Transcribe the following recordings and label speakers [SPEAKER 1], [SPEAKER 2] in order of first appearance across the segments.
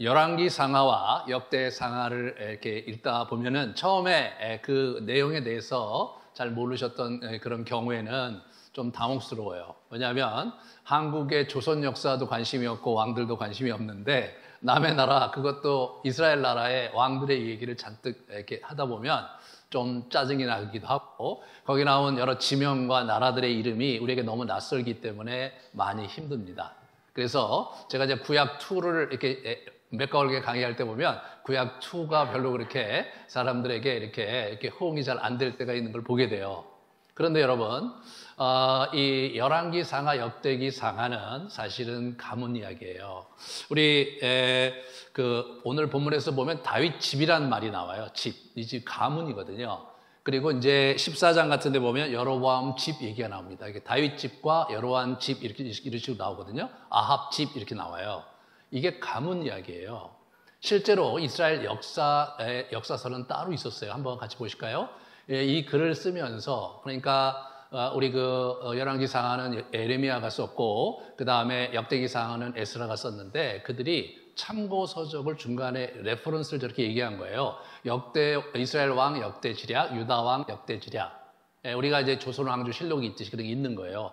[SPEAKER 1] 열왕기 상하와 역대 상하를 이렇게 읽다 보면은 처음에 그 내용에 대해서 잘 모르셨던 그런 경우에는 좀 당혹스러워요. 왜냐하면 한국의 조선 역사도 관심이 없고 왕들도 관심이 없는데 남의 나라, 그것도 이스라엘 나라의 왕들의 얘기를 잔뜩 이렇게 하다 보면 좀 짜증이 나기도 하고, 거기 나온 여러 지명과 나라들의 이름이 우리에게 너무 낯설기 때문에 많이 힘듭니다. 그래서 제가 이제 구약 2를 이렇게 맥가울게 강의할 때 보면 구약 2가 별로 그렇게 사람들에게 이렇게 호응이 잘 안 될 때가 있는 걸 보게 돼요. 그런데 여러분, 이 열왕기 상하, 역대기 상하는 사실은 가문 이야기예요. 우리 오늘 본문에서 보면 다윗 집이란 말이 나와요. 집, 이 집 가문이거든요. 그리고 이제 14장 같은 데 보면 여로보암 집 얘기가 나옵니다. 이게 다윗 집과 여로보암 집 이런 식으로 나오거든요. 아합 집 이렇게 나와요. 이게 가문 이야기예요. 실제로 이스라엘 역사서는 따로 있었어요. 한번 같이 보실까요? 이 글을 쓰면서, 그러니까 우리 열왕기 상하는 에레미야가 썼고, 그 다음에 역대기 상하는 에스라가 썼는데, 그들이 참고 서적을 중간에 레퍼런스를 저렇게 얘기한 거예요. 이스라엘 왕 역대지략, 유다 왕 역대지략. 우리가 이제 조선 왕조 실록이 있듯이 그런 게 있는 거예요.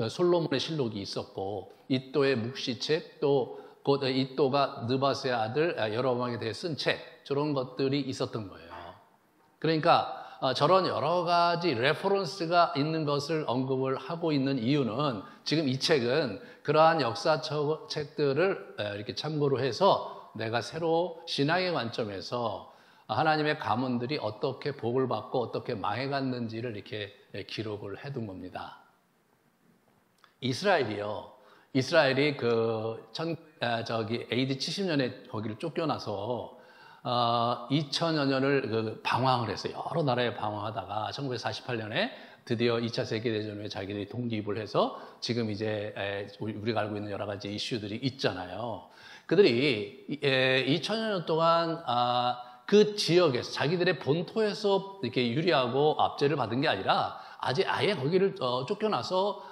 [SPEAKER 1] 솔로몬의 실록이 있었고, 이또의 묵시책, 또 곧 이또가 느바스의 아들 여로보암에 대해 쓴 책, 저런 것들이 있었던 거예요. 그러니까 저런 여러 가지 레퍼런스가 있는 것을 언급을 하고 있는 이유는, 지금 이 책은 그러한 역사책들을 이렇게 참고로 해서 내가 새로 신앙의 관점에서 하나님의 가문들이 어떻게 복을 받고 어떻게 망해갔는지를 이렇게 기록을 해둔 겁니다. 이스라엘이 AD 70년에 거기를 쫓겨나서 2000여 년을 방황을 했어요. 여러 나라에 방황하다가 1948년에 드디어 2차 세계대전 후에 자기들이 독립을 해서 지금 이제 우리가 알고 있는 여러 가지 이슈들이 있잖아요. 그들이 2000여 년 동안 그 지역에서, 자기들의 본토에서 이렇게 유리하고 압제를 받은 게 아니라 아예 거기를 쫓겨나서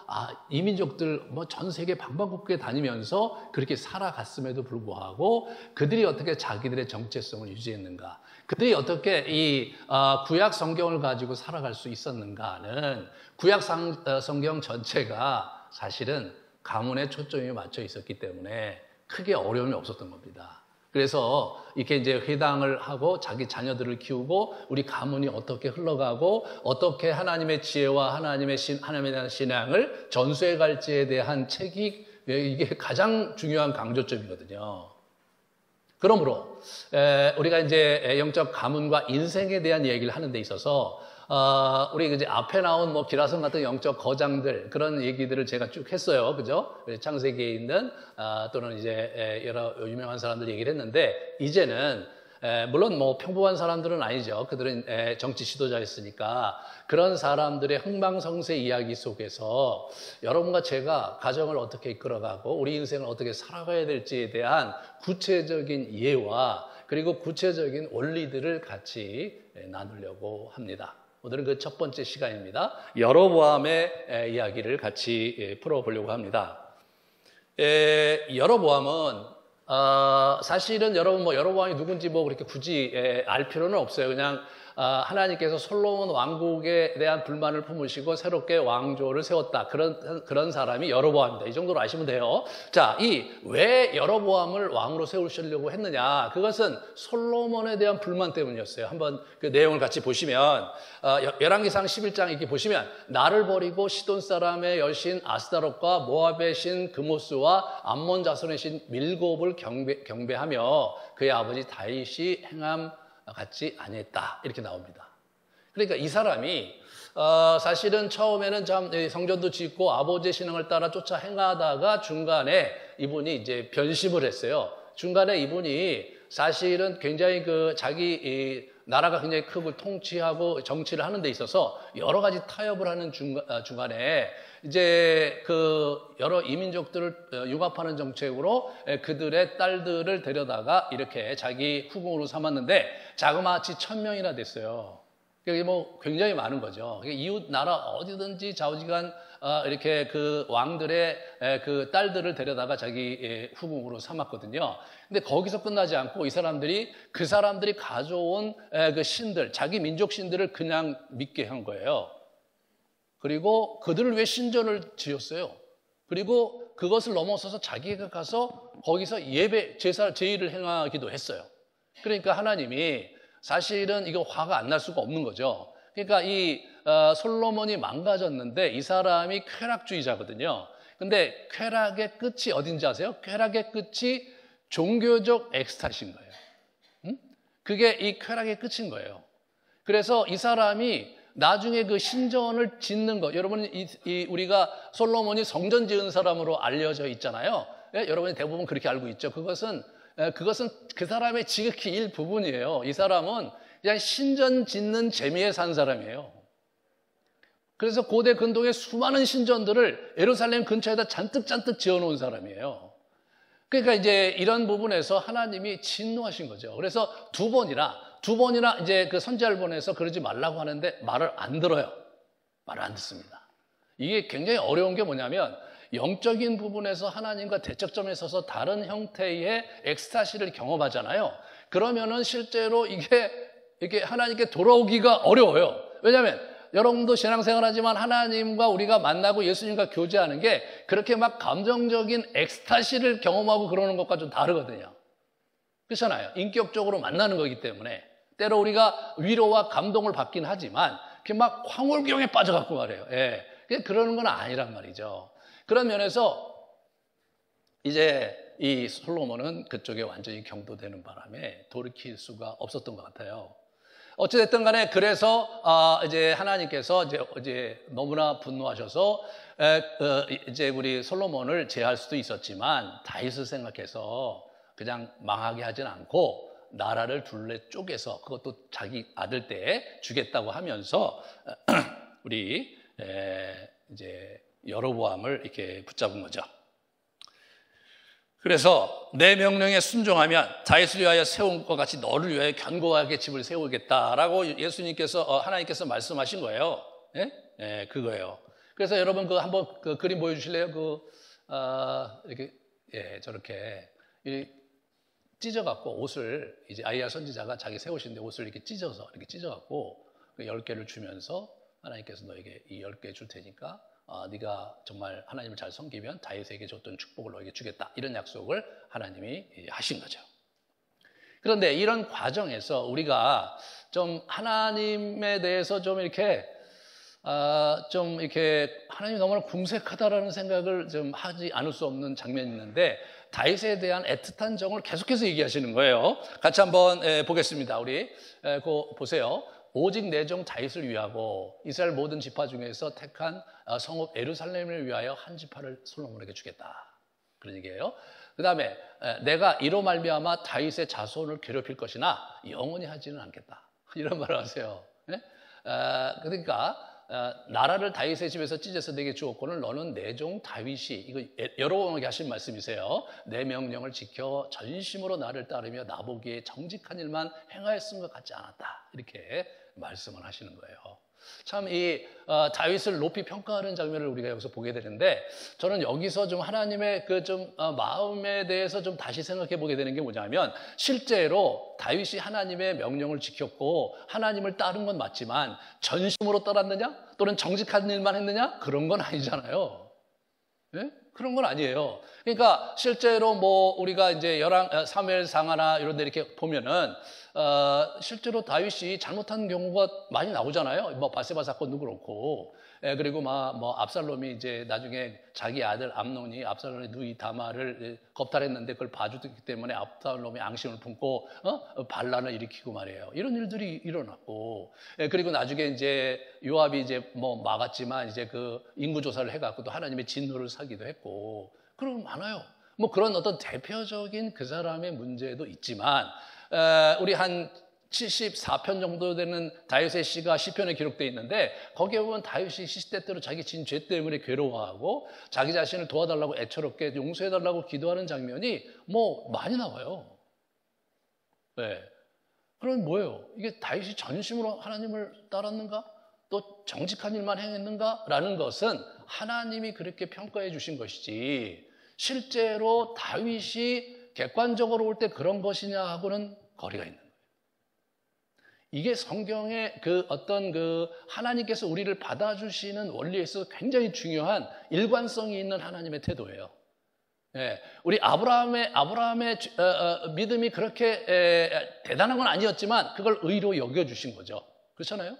[SPEAKER 1] 이민족들 전 세계 방방곡곡에 다니면서 그렇게 살아갔음에도 불구하고 그들이 어떻게 자기들의 정체성을 유지했는가, 그들이 어떻게 이 구약 성경을 가지고 살아갈 수 있었는가는 구약 성경 전체가 사실은 가문에 초점이 맞춰 있었기 때문에 크게 어려움이 없었던 겁니다. 그래서 이렇게 이제 회당을 하고 자기 자녀들을 키우고 우리 가문이 어떻게 흘러가고 어떻게 하나님의 지혜와 하나님에 대한 신앙을 전수해 갈지에 대한 책이 이게 가장 중요한 강조점이거든요. 그러므로 우리가 이제 영적 가문과 인생에 대한 얘기를 하는 데 있어서 우리 이제 앞에 나온 기라성 같은 영적 거장들, 그런 얘기들을 제가 쭉 했어요. 그죠? 창세기에 있는, 또는 이제 여러 유명한 사람들 얘기를 했는데, 이제는, 물론 평범한 사람들은 아니죠. 그들은 정치 지도자였으니까. 그런 사람들의 흥망성쇠 이야기 속에서 여러분과 제가 가정을 어떻게 이끌어가고 우리 인생을 어떻게 살아가야 될지에 대한 구체적인 예와 그리고 구체적인 원리들을 같이 나누려고 합니다. 오늘은 그 첫 번째 시간입니다. 여로보암의 이야기를 같이 풀어보려고 합니다. 여로보암은 사실은 여러분 여로보암이 누군지 그렇게 굳이 알 필요는 없어요. 그냥 하나님께서 솔로몬 왕국에 대한 불만을 품으시고 새롭게 왕조를 세웠다. 그런 사람이 여로보암입니다. 이 정도로 아시면 돼요. 자, 왜 여로보암을 왕으로 세우시려고 했느냐? 그것은 솔로몬에 대한 불만 때문이었어요. 한번 그 내용을 같이 보시면, 열왕기상 11장 이렇게 보시면, 나를 버리고 시돈 사람의 여신 아스다롯과 모압의 신 그모스와 암몬 자손의 신 밀곱을 경배하며 그의 아버지 다윗이 행함 같지 아니했다, 이렇게 나옵니다. 그러니까 이 사람이 사실은 처음에는 참 성전도 짓고 아버지의 신앙을 따라 쫓아 행하다가 중간에 이분이 이제 변심을 했어요. 중간에 이분이 사실은 굉장히 자기 나라가 굉장히 크고 통치하고 정치를 하는 데 있어서 여러 가지 타협을 하는 중간에 이제 여러 이민족들을 융합하는 정책으로 그들의 딸들을 데려다가 이렇게 자기 후궁으로 삼았는데 자그마치 1000명이나 됐어요. 그게 뭐 굉장히 많은 거죠. 이웃 나라 어디든지 좌우지간 이렇게 그 왕들의 그 딸들을 데려다가 자기 후궁으로 삼았거든요. 근데 거기서 끝나지 않고 이 사람들이 그 사람들이 가져온 그 신들, 자기 민족 신들을 그냥 믿게 한 거예요. 그리고 그들을 위해 신전을 지었어요. 그리고 그것을 넘어서서 자기가 가서 거기서 예배, 제의를 행하기도 했어요. 그러니까 하나님이 사실은 이거 화가 안 날 수가 없는 거죠. 그러니까 이 솔로몬이 망가졌는데 이 사람이 쾌락주의자거든요. 근데 쾌락의 끝이 어딘지 아세요? 쾌락의 끝이 종교적 엑스타시인 거예요. 그게 이 쾌락의 끝인 거예요. 그래서 이 사람이 나중에 그 신전을 짓는 거, 여러분 우리가 솔로몬이 성전 지은 사람으로 알려져 있잖아요. 예? 여러분이 대부분 그렇게 알고 있죠. 그것은 그 사람의 지극히 일부분이에요. 이 사람은 그냥 신전 짓는 재미에 산 사람이에요. 그래서 고대 근동의 수많은 신전들을 예루살렘 근처에다 잔뜩 지어놓은 사람이에요. 그러니까 이제 이런 부분에서 하나님이 진노하신 거죠. 그래서 두 번이나 이제 그 선지자를 보내서 그러지 말라고 하는데 말을 안 들어요. 말을 안 듣습니다. 이게 굉장히 어려운 게 뭐냐면 영적인 부분에서 하나님과 대척점에 서서 다른 형태의 엑스타시를 경험하잖아요. 그러면은 실제로 이게 하나님께 돌아오기가 어려워요. 왜냐하면 여러분도 신앙생활 하지만 하나님과 우리가 만나고 예수님과 교제하는 게 그렇게 막 감정적인 엑스타시를 경험하고 그러는 것과 좀 다르거든요. 그렇잖아요. 인격적으로 만나는 거기 때문에 때로 우리가 위로와 감동을 받긴 하지만 이렇게 막 황홀경에 빠져갖고 말해요. 예. 그러는 건 아니란 말이죠. 그런 면에서 이제 이 솔로몬은 그쪽에 완전히 경도되는 바람에 돌이킬 수가 없었던 것 같아요. 어찌됐든 간에 그래서 이제 하나님께서 이제 너무나 분노하셔서 이제 우리 솔로몬을 제할 수도 있었지만 다윗을 생각해서 그냥 망하게 하진 않고 나라를 둘레 쪼개서 그것도 자기 아들 때에 주겠다고 하면서 우리 이제 여로보암을 이렇게 붙잡은 거죠. 그래서 내 명령에 순종하면 다윗을 위하여 세운 것과 같이 너를 위하여 견고하게 집을 세우겠다라고 예수님께서 하나님께서 말씀하신 거예요. 예? 예, 그거예요. 그래서 여러분 그 한번 그 그림 보여주실래요? 이렇게 저렇게 찢어갖고 옷을 이제 아이야 선지자가 자기 세우신데 옷을 이렇게 찢어갖고 그 10개를 주면서 하나님께서 너에게 이 10개 줄 테니까 네가 정말 하나님을 잘 섬기면 다윗에게 줬던 축복을 너에게 주겠다. 이런 약속을 하나님이 하신 거죠. 그런데 이런 과정에서 우리가 좀 하나님에 대해서 좀 이렇게 하나님이 너무나 궁색하다라는 생각을 좀 하지 않을 수 없는 장면이 있는데 다윗에 대한 애틋한 정을 계속해서 얘기하시는 거예요. 같이 한번 보겠습니다. 우리 보세요. 오직 내 종 다윗을 위하고 이스라엘 모든 지파 중에서 택한 성읍 예루살렘을 위하여 한 지파를 솔로몬에게 주겠다. 그런 얘기예요. 그 다음에 내가 이로 말미암아 다윗의 자손을 괴롭힐 것이나 영원히 하지는 않겠다. 이런 말을 하세요. 네? 그러니까 나라를 다윗의 집에서 찢어서 내게 주었거늘 너는 내 종 다윗이 이거 여러분에게 하신 말씀이세요. 내 명령을 지켜 전심으로 나를 따르며 나보기에 정직한 일만 행하였은 것 같지 않았다. 이렇게 말씀을 하시는 거예요. 참 이 다윗을 높이 평가하는 장면을 우리가 여기서 보게 되는데 저는 여기서 좀 하나님의 그 좀 마음에 대해서 좀 다시 생각해 보게 되는 게 뭐냐면 실제로 다윗이 하나님의 명령을 지켰고 하나님을 따른 건 맞지만 전심으로 따랐느냐 또는 정직한 일만 했느냐 그런 건 아니잖아요. 네? 그런 건 아니에요. 그러니까 실제로 뭐 우리가 이제 사무엘상하나 이런 데 이렇게 보면은 실제로 다윗이 잘못한 경우가 많이 나오잖아요. 뭐 바세바 사건도 그렇고, 그리고 뭐 압살롬이 이제 나중에 자기 아들 암논이 압살롬의 누이 다말을 겁탈했는데 그걸 봐주기 때문에 압살롬이 앙심을 품고 반란을 일으키고 말이에요. 이런 일들이 일어났고, 그리고 나중에 이제 요압이 이제 뭐 막았지만 이제 그 인구 조사를 해갖고 또 하나님의 진노를 사기도 했고, 그런 거 많아요. 뭐 그런 어떤 대표적인 그 사람의 문제도 있지만. 우리 한 74편 정도 되는 다윗의 시가 시편에 기록되어 있는데 거기에 보면 다윗이 시시때때로 자기 진 죄 때문에 괴로워하고 자기 자신을 도와달라고 애처롭게 용서해달라고 기도하는 장면이 뭐 많이 나와요. 네. 그럼 뭐예요? 이게 다윗이 전심으로 하나님을 따랐는가? 또 정직한 일만 행했는가? 라는 것은 하나님이 그렇게 평가해 주신 것이지 실제로 다윗이 객관적으로 볼 때 그런 것이냐 하고는 거리가 있는 거예요. 이게 성경의 그 어떤 그 하나님께서 우리를 받아주시는 원리에 있어서 굉장히 중요한 일관성이 있는 하나님의 태도예요. 예, 우리 아브라함의 믿음이 그렇게 대단한 건 아니었지만 그걸 의로 여겨주신 거죠. 그렇잖아요?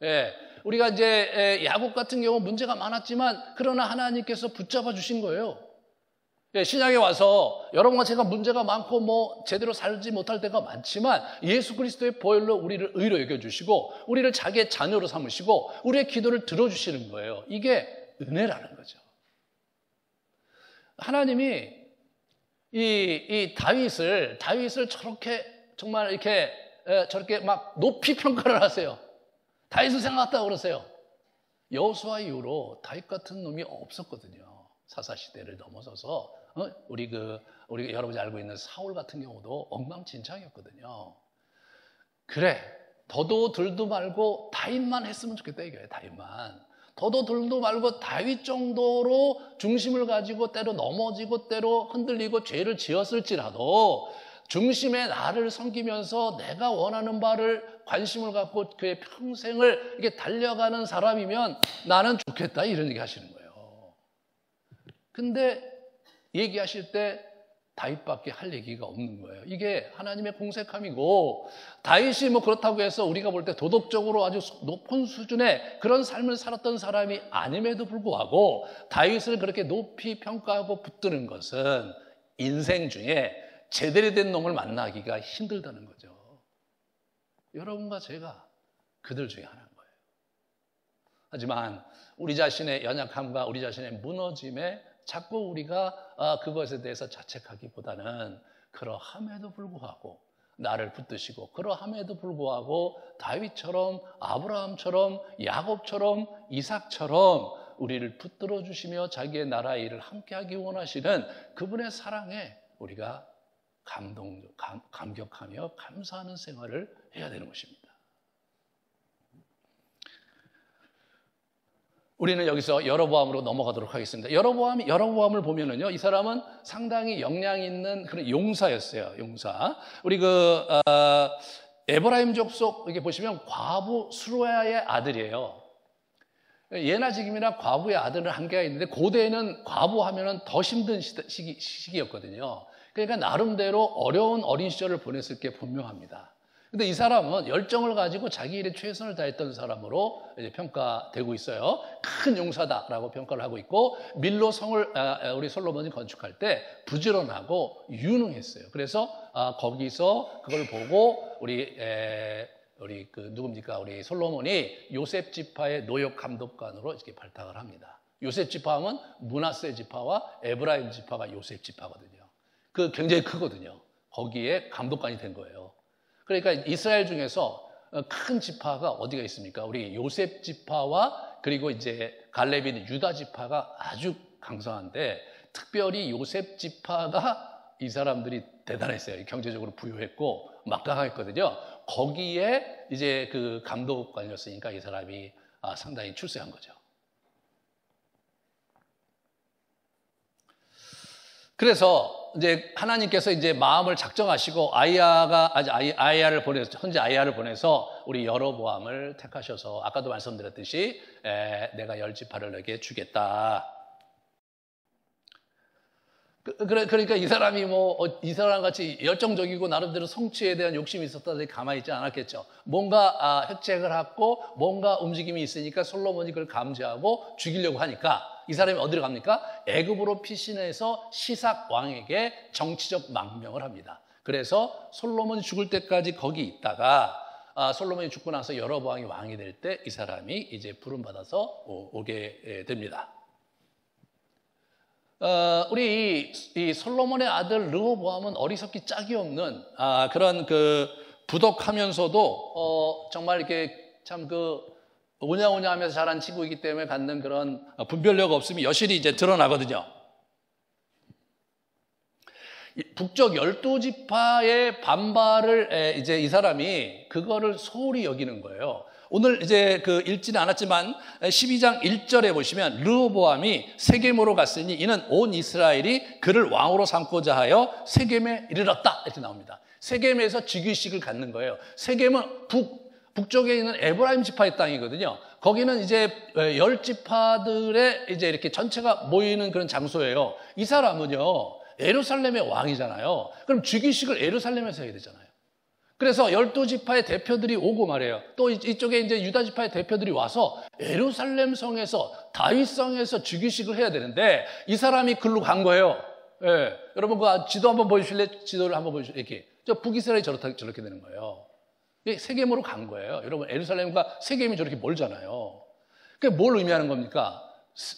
[SPEAKER 1] 예, 우리가 이제 야곱 같은 경우 문제가 많았지만 그러나 하나님께서 붙잡아 주신 거예요. 예, 신약에 와서 여러분과 제가 문제가 많고 뭐 제대로 살지 못할 때가 많지만 예수 그리스도의 보혈로 우리를 의로 여겨주시고 우리를 자기의 자녀로 삼으시고 우리의 기도를 들어주시는 거예요. 이게 은혜라는 거죠. 하나님이 이 다윗을 저렇게 정말 이렇게 저렇게 막 높이 평가를 하세요. 다윗을 생각했다고 그러세요. 여호수아 이후로 다윗 같은 놈이 없었거든요. 사사 시대를 넘어서서 우리 여러분이 알고 있는 사울 같은 경우도 엉망진창이었거든요. 그래, 더도 덜도 말고 다윗만 했으면 좋겠다 이거예요. 다윗만. 더도 덜도 말고 다윗 정도로 중심을 가지고 때로 넘어지고 때로 흔들리고 죄를 지었을지라도 중심에 나를 섬기면서 내가 원하는 바를 관심을 갖고 그의 평생을 이렇게 달려가는 사람이면 나는 좋겠다 이런 얘기 하시는 거예요. 근데 얘기하실 때 다윗밖에 할 얘기가 없는 거예요. 이게 하나님의 공색함이고 다윗이 뭐 그렇다고 해서 우리가 볼 때 도덕적으로 아주 높은 수준의 그런 삶을 살았던 사람이 아님에도 불구하고 다윗을 그렇게 높이 평가하고 붙드는 것은 인생 중에 제대로 된 놈을 만나기가 힘들다는 거죠. 여러분과 제가 그들 중에 하나인 거예요. 하지만 우리 자신의 연약함과 우리 자신의 무너짐에 자꾸 우리가 그것에 대해서 자책하기보다는 그러함에도 불구하고 나를 붙드시고 그러함에도 불구하고 다윗처럼 아브라함처럼 야곱처럼 이삭처럼 우리를 붙들어 주시며 자기의 나라의 일을 함께하기 원하시는 그분의 사랑에 우리가 감격하며 감사하는 생활을 해야 되는 것입니다. 우리는 여기서 여로보암으로 넘어가도록 하겠습니다. 여로보암을 보면은요, 이 사람은 상당히 역량 있는 그런 용사였어요. 용사. 우리 에브라임 족속 이렇게 보시면 과부 수르야의 아들이에요. 예나 지금이나 과부의 아들은 한계가 있는데 고대에는 과부하면은 더 힘든 시기였거든요. 그러니까 나름대로 어려운 어린 시절을 보냈을 게 분명합니다. 근데 이 사람은 열정을 가지고 자기 일에 최선을 다했던 사람으로 이제 평가되고 있어요. 큰 용사다라고 평가를 하고 있고 밀로 성을 우리 솔로몬이 건축할 때 부지런하고 유능했어요. 그래서 거기서 그걸 보고 우리 누굽니까? 우리 솔로몬이 요셉 지파의 노역 감독관으로 이렇게 발탁을 합니다. 요셉 지파하면 므낫세 지파와 에브라임 지파가 요셉 지파거든요. 그 굉장히 크거든요. 거기에 감독관이 된 거예요. 그러니까 이스라엘 중에서 큰 지파가 어디가 있습니까? 우리 요셉 지파와 그리고 이제 갈렙인 유다 지파가 아주 강성한데 특별히 요셉 지파가 이 사람들이 대단했어요. 경제적으로 부유했고 막강했거든요. 거기에 이제 그 감독관이었으니까 이 사람이 상당히 출세한 거죠. 그래서 이제 하나님께서 이제 마음을 작정하시고 현재 아이야를 보내서 우리 여로보암을 택하셔서 아까도 말씀드렸듯이 내가 10지파를 너에게 주겠다. 그러니까 이 사람이 이 사람 같이 열정적이고 나름대로 성취에 대한 욕심이 있었다더니 가만히 있지 않았겠죠. 뭔가 획책을 하고 뭔가 움직임이 있으니까 솔로몬이 그걸 감지하고 죽이려고 하니까 이 사람이 어디로 갑니까? 애굽으로 피신해서 시삭 왕에게 정치적 망명을 합니다. 그래서 솔로몬이 죽을 때까지 거기 있다가 솔로몬이 죽고 나서 여로보암이 왕이 될 때 이 사람이 이제 부름받아서 오게 됩니다. 우리 이 솔로몬의 아들 르호보암은 어리석기 짝이 없는 그런 부덕하면서도 정말 이렇게 참 오냐오냐 하면서 자란 친구이기 때문에 갖는 그런 분별력 없음이 여실히 이제 드러나거든요. 북쪽 12지파의 반발을 이제 이 사람이 그거를 소홀히 여기는 거예요. 오늘 이제 그 읽지는 않았지만 12장 1절에 보시면 르호보암이 세겜으로 갔으니 이는 온 이스라엘이 그를 왕으로 삼고자 하여 세겜에 이르렀다 이렇게 나옵니다. 세겜에서 즉위식을 갖는 거예요. 세겜은 북쪽에 있는 에브라임 지파의 땅이거든요. 거기는 이제 10지파들의 이제 이렇게 전체가 모이는 그런 장소예요. 이 사람은요, 예루살렘의 왕이잖아요. 그럼 즉위식을 예루살렘에서 해야 되잖아요. 그래서 12지파의 대표들이 오고 말이에요. 또 이쪽에 이제 유다 지파의 대표들이 와서 예루살렘 성에서 다윗성에서 즉위식을 해야 되는데 이 사람이 글로 간 거예요. 예. 여러분 그 지도 한번 보여주실래요? 지도를 한번 보여주실래요? 이렇게. 저 북이스라엘이 저렇게 되는 거예요. 세겜으로 간 거예요. 여러분 예루살렘과 세겜이 저렇게 멀잖아요. 그게 뭘 의미하는 겁니까?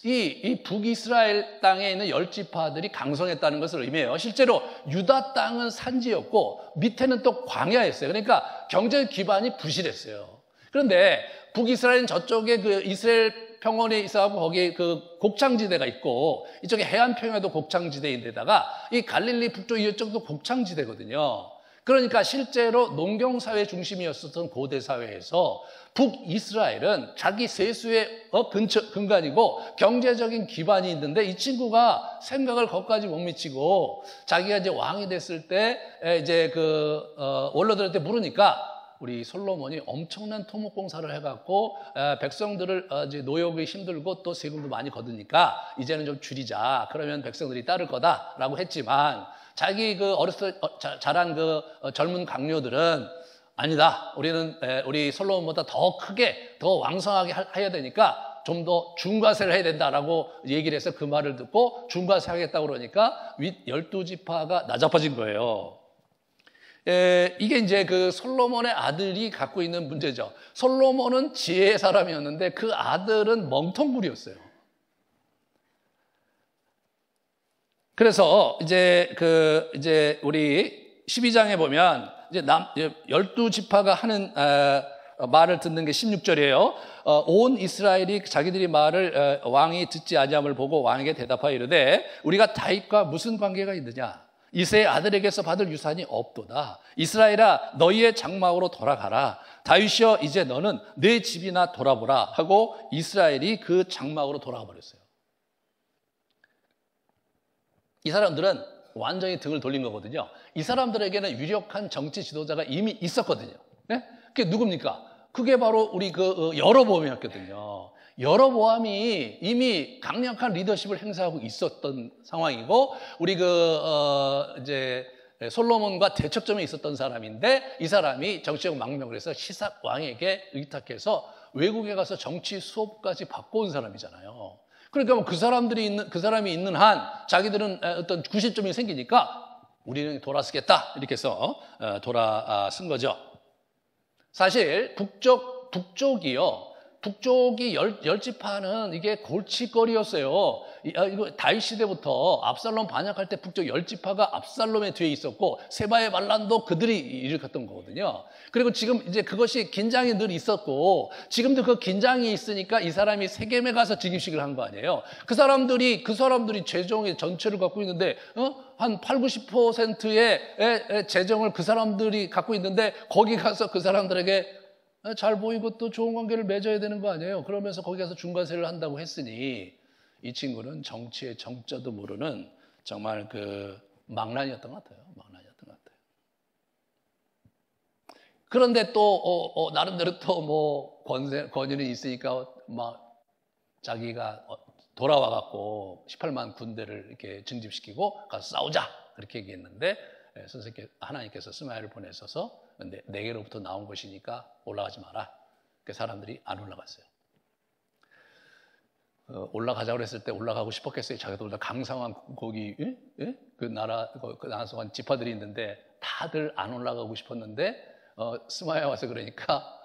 [SPEAKER 1] 이 북이스라엘 땅에 있는 10지파들이 강성했다는 것을 의미해요. 실제로 유다 땅은 산지였고 밑에는 또 광야였어요. 그러니까 경제 기반이 부실했어요. 그런데 북이스라엘은 저쪽에 그 이스라엘 평원에 있어가지고 거기에 그 곡창지대가 있고 이쪽에 해안 평야도 곡창지대인데다가 이 갈릴리 북쪽 이쪽도 곡창지대거든요. 그러니까 실제로 농경사회 중심이었었던 고대 사회에서 북이스라엘은 자기 세수의 근간이고 경제적인 기반이 있는데 이 친구가 생각을 거기까지 못 미치고 자기가 이제 왕이 됐을 때 이제 원로들한테 물으니까 우리 솔로몬이 엄청난 토목공사를 해갖고 백성들을 이제 노역이 힘들고 또 세금도 많이 거두니까 이제는 좀 줄이자. 그러면 백성들이 따를 거다라고 했지만 자기 그 어렸을 때 자란 그 젊은 강요들은 아니다. 우리 솔로몬보다 더 크게 더 왕성하게 해야 되니까 좀 더 중과세를 해야 된다라고 얘기를 해서 그 말을 듣고 중과세 하겠다고 그러니까 윗 12지파가 나자빠진 거예요. 이게 이제 그 솔로몬의 아들이 갖고 있는 문제죠. 솔로몬은 지혜의 사람이었는데 그 아들은 멍텅구리였어요. 그래서 이제 우리 12장에 보면 이제 12지파가 하는 말을 듣는 게 16절이에요. 온 이스라엘이 자기들이 말을 왕이 듣지 아니함을 보고 왕에게 대답하여 이르되 우리가 다윗과 무슨 관계가 있느냐? 이새의 아들에게서 받을 유산이 없도다. 이스라엘아 너희의 장막으로 돌아가라. 다윗이여 이제 너는 내 집이나 돌아보라 하고 이스라엘이 그 장막으로 돌아가 버렸어요. 이 사람들은 완전히 등을 돌린 거거든요. 이 사람들에게는 유력한 정치 지도자가 이미 있었거든요. 네? 그게 누굽니까? 그게 바로 우리 여로보암이었거든요. 여로보암이 이미 강력한 리더십을 행사하고 있었던 상황이고, 우리 이제 솔로몬과 대척점에 있었던 사람인데, 이 사람이 정치적 망명을 해서 시삭 왕에게 의탁해서 외국에 가서 정치 수업까지 받고 온 사람이잖아요. 그러니까 뭐 그 사람이 있는 한 자기들은 어떤 구실점이 생기니까 우리는 돌아서겠다 이렇게 해서 돌아선 거죠. 사실 북쪽이 열지파는 이게 골칫거리였어요. 이거 다윗 시대부터 압살롬 반역할 때 북쪽 열지파가 압살롬의 뒤에 있었고 세바의 반란도 그들이 일으켰던 거거든요. 그리고 지금 이제 그것이 긴장이 늘 있었고 지금도 그 긴장이 있으니까 이 사람이 세겜에 가서 즉위식을 한 거 아니에요. 그 사람들이 재정의 전체를 갖고 있는데 한 80~90%의 재정을 그 사람들이 갖고 있는데 거기 가서 그 사람들에게 잘 보이고 또 좋은 관계를 맺어야 되는 거 아니에요. 그러면서 거기 가서 중과세를 한다고 했으니 이 친구는 정치의 정자도 모르는 정말 망난이었던 것 같아요. 그런데 또 나름대로 또 뭐 권위는 있으니까 막 자기가 돌아와 갖고 18만 군대를 이렇게 증집시키고 가서 싸우자 그렇게 얘기했는데 하나님께서 스마엘을 보내셔서 내게로부터 나온 것이니까 올라가지 마라. 그 사람들이 안 올라갔어요. 올라가자고 했을 때 올라가고 싶었겠어요. 자기도 강성한 거기 그 나라 한 지파들이 있는데 다들 안 올라가고 싶었는데 스마엘 와서 그러니까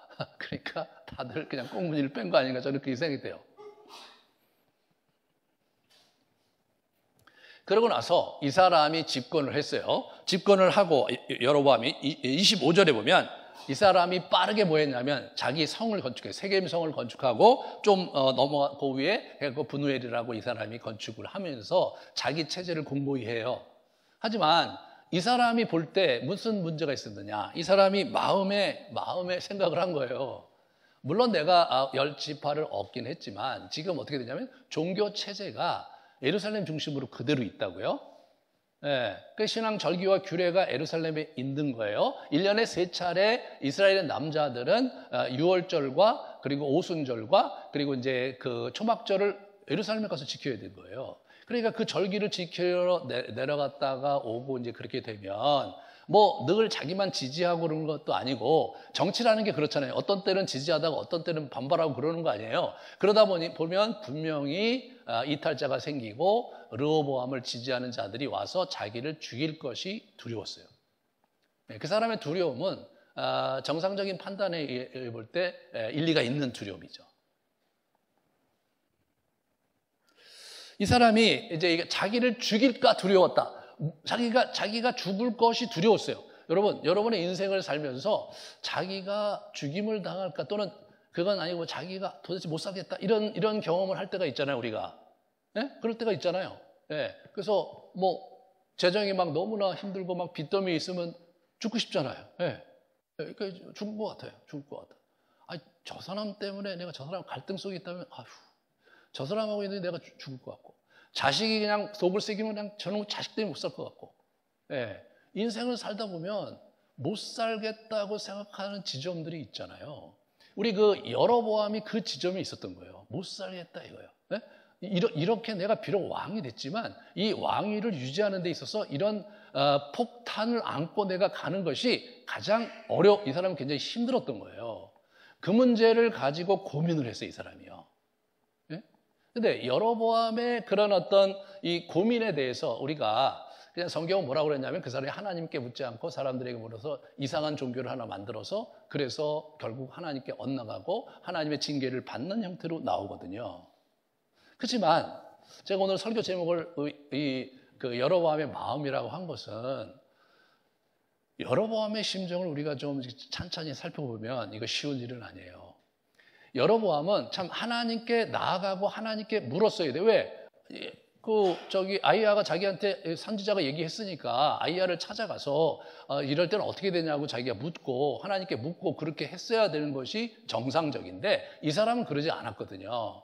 [SPEAKER 1] 다들 그냥 꽁무니를 뺀 거 아닌가 저는 그렇게 생각이 돼요. 그러고 나서 이 사람이 집권을 했어요. 집권을 하고 여로보암이 25절에 보면 이 사람이 빠르게 뭐 했냐면 자기 성을 건축해요. 세겜 성을 건축하고 좀 넘어 그 위에 분우엘이라고 이 사람이 건축을 하면서 자기 체제를 공고히 해요. 하지만 이 사람이 볼 때 무슨 문제가 있었느냐? 이 사람이 마음에 생각을 한 거예요. 물론 내가 10지파를 얻긴 했지만 지금 어떻게 되냐면 종교 체제가 예루살렘 중심으로 그대로 있다고요. 예, 그 신앙 절기와 규례가 예루살렘에 있는 거예요. 1년에 3차례 이스라엘의 남자들은 유월절과 그리고 오순절과 그리고 이제 그 초막절을 예루살렘에 가서 지켜야 되는 거예요. 그러니까 그 절기를 지키러 내려갔다가 오고 이제 그렇게 되면 뭐 늘 자기만 지지하고 그러는 것도 아니고 정치라는 게 그렇잖아요. 어떤 때는 지지하다가 어떤 때는 반발하고 그러는 거 아니에요. 그러다 보면 분명히 이탈자가 생기고 르호보암을 지지하는 자들이 와서 자기를 죽일 것이 두려웠어요. 그 사람의 두려움은 정상적인 판단에 볼 때 일리가 있는 두려움이죠. 이 사람이 이제 자기를 죽일까 두려웠다. 자기가 죽을 것이 두려웠어요. 여러분의 인생을 살면서 자기가 죽임을 당할까 또는 그건 아니고 자기가 도대체 못 살겠다 이런 경험을 할 때가 있잖아요, 우리가. 네? 그럴 때가 있잖아요. 네. 그래서 뭐 재정이 막 너무나 힘들고 막 빚더미 있으면 죽고 싶잖아요. 네. 그러니까 죽을 것 같아요. 죽을 것 같아. 아니, 저 사람 때문에 내가 저 사람 갈등 속에 있다면 아휴, 저 사람하고 있는데 내가 죽을 것 같고 자식이 그냥 속을 새기면 그냥 저는 자식 때문에 못 살 것 같고. 네. 인생을 살다 보면 못 살겠다고 생각하는 지점들이 있잖아요. 우리 그 여로보암이 그 지점이 있었던 거예요. 못 살겠다 이거예요. 네? 이렇게 내가 비록 왕이 됐지만 이 왕위를 유지하는 데 있어서 이런 폭탄을 안고 내가 가는 것이 가장 이 사람은 굉장히 힘들었던 거예요. 그 문제를 가지고 고민을 했어요, 이 사람이요. 근데 여로보암의 그런 어떤 이 고민에 대해서 우리가 그냥 성경은 뭐라고 그랬냐면 그 사람이 하나님께 묻지 않고 사람들에게 물어서 이상한 종교를 하나 만들어서 그래서 결국 하나님께 엇나가고 하나님의 징계를 받는 형태로 나오거든요. 그렇지만 제가 오늘 설교 제목을 그 여로보암의 마음이라고 한 것은 여로보암의 심정을 우리가 좀 찬찬히 살펴보면 이거 쉬운 일은 아니에요. 여로보암은 참 하나님께 나아가고 하나님께 물었어야 돼. 왜? 아이야가 자기한테 선지자가 얘기했으니까 아이야를 찾아가서 이럴 때는 어떻게 되냐고 자기가 묻고 하나님께 묻고 그렇게 했어야 되는 것이 정상적인데 이 사람은 그러지 않았거든요.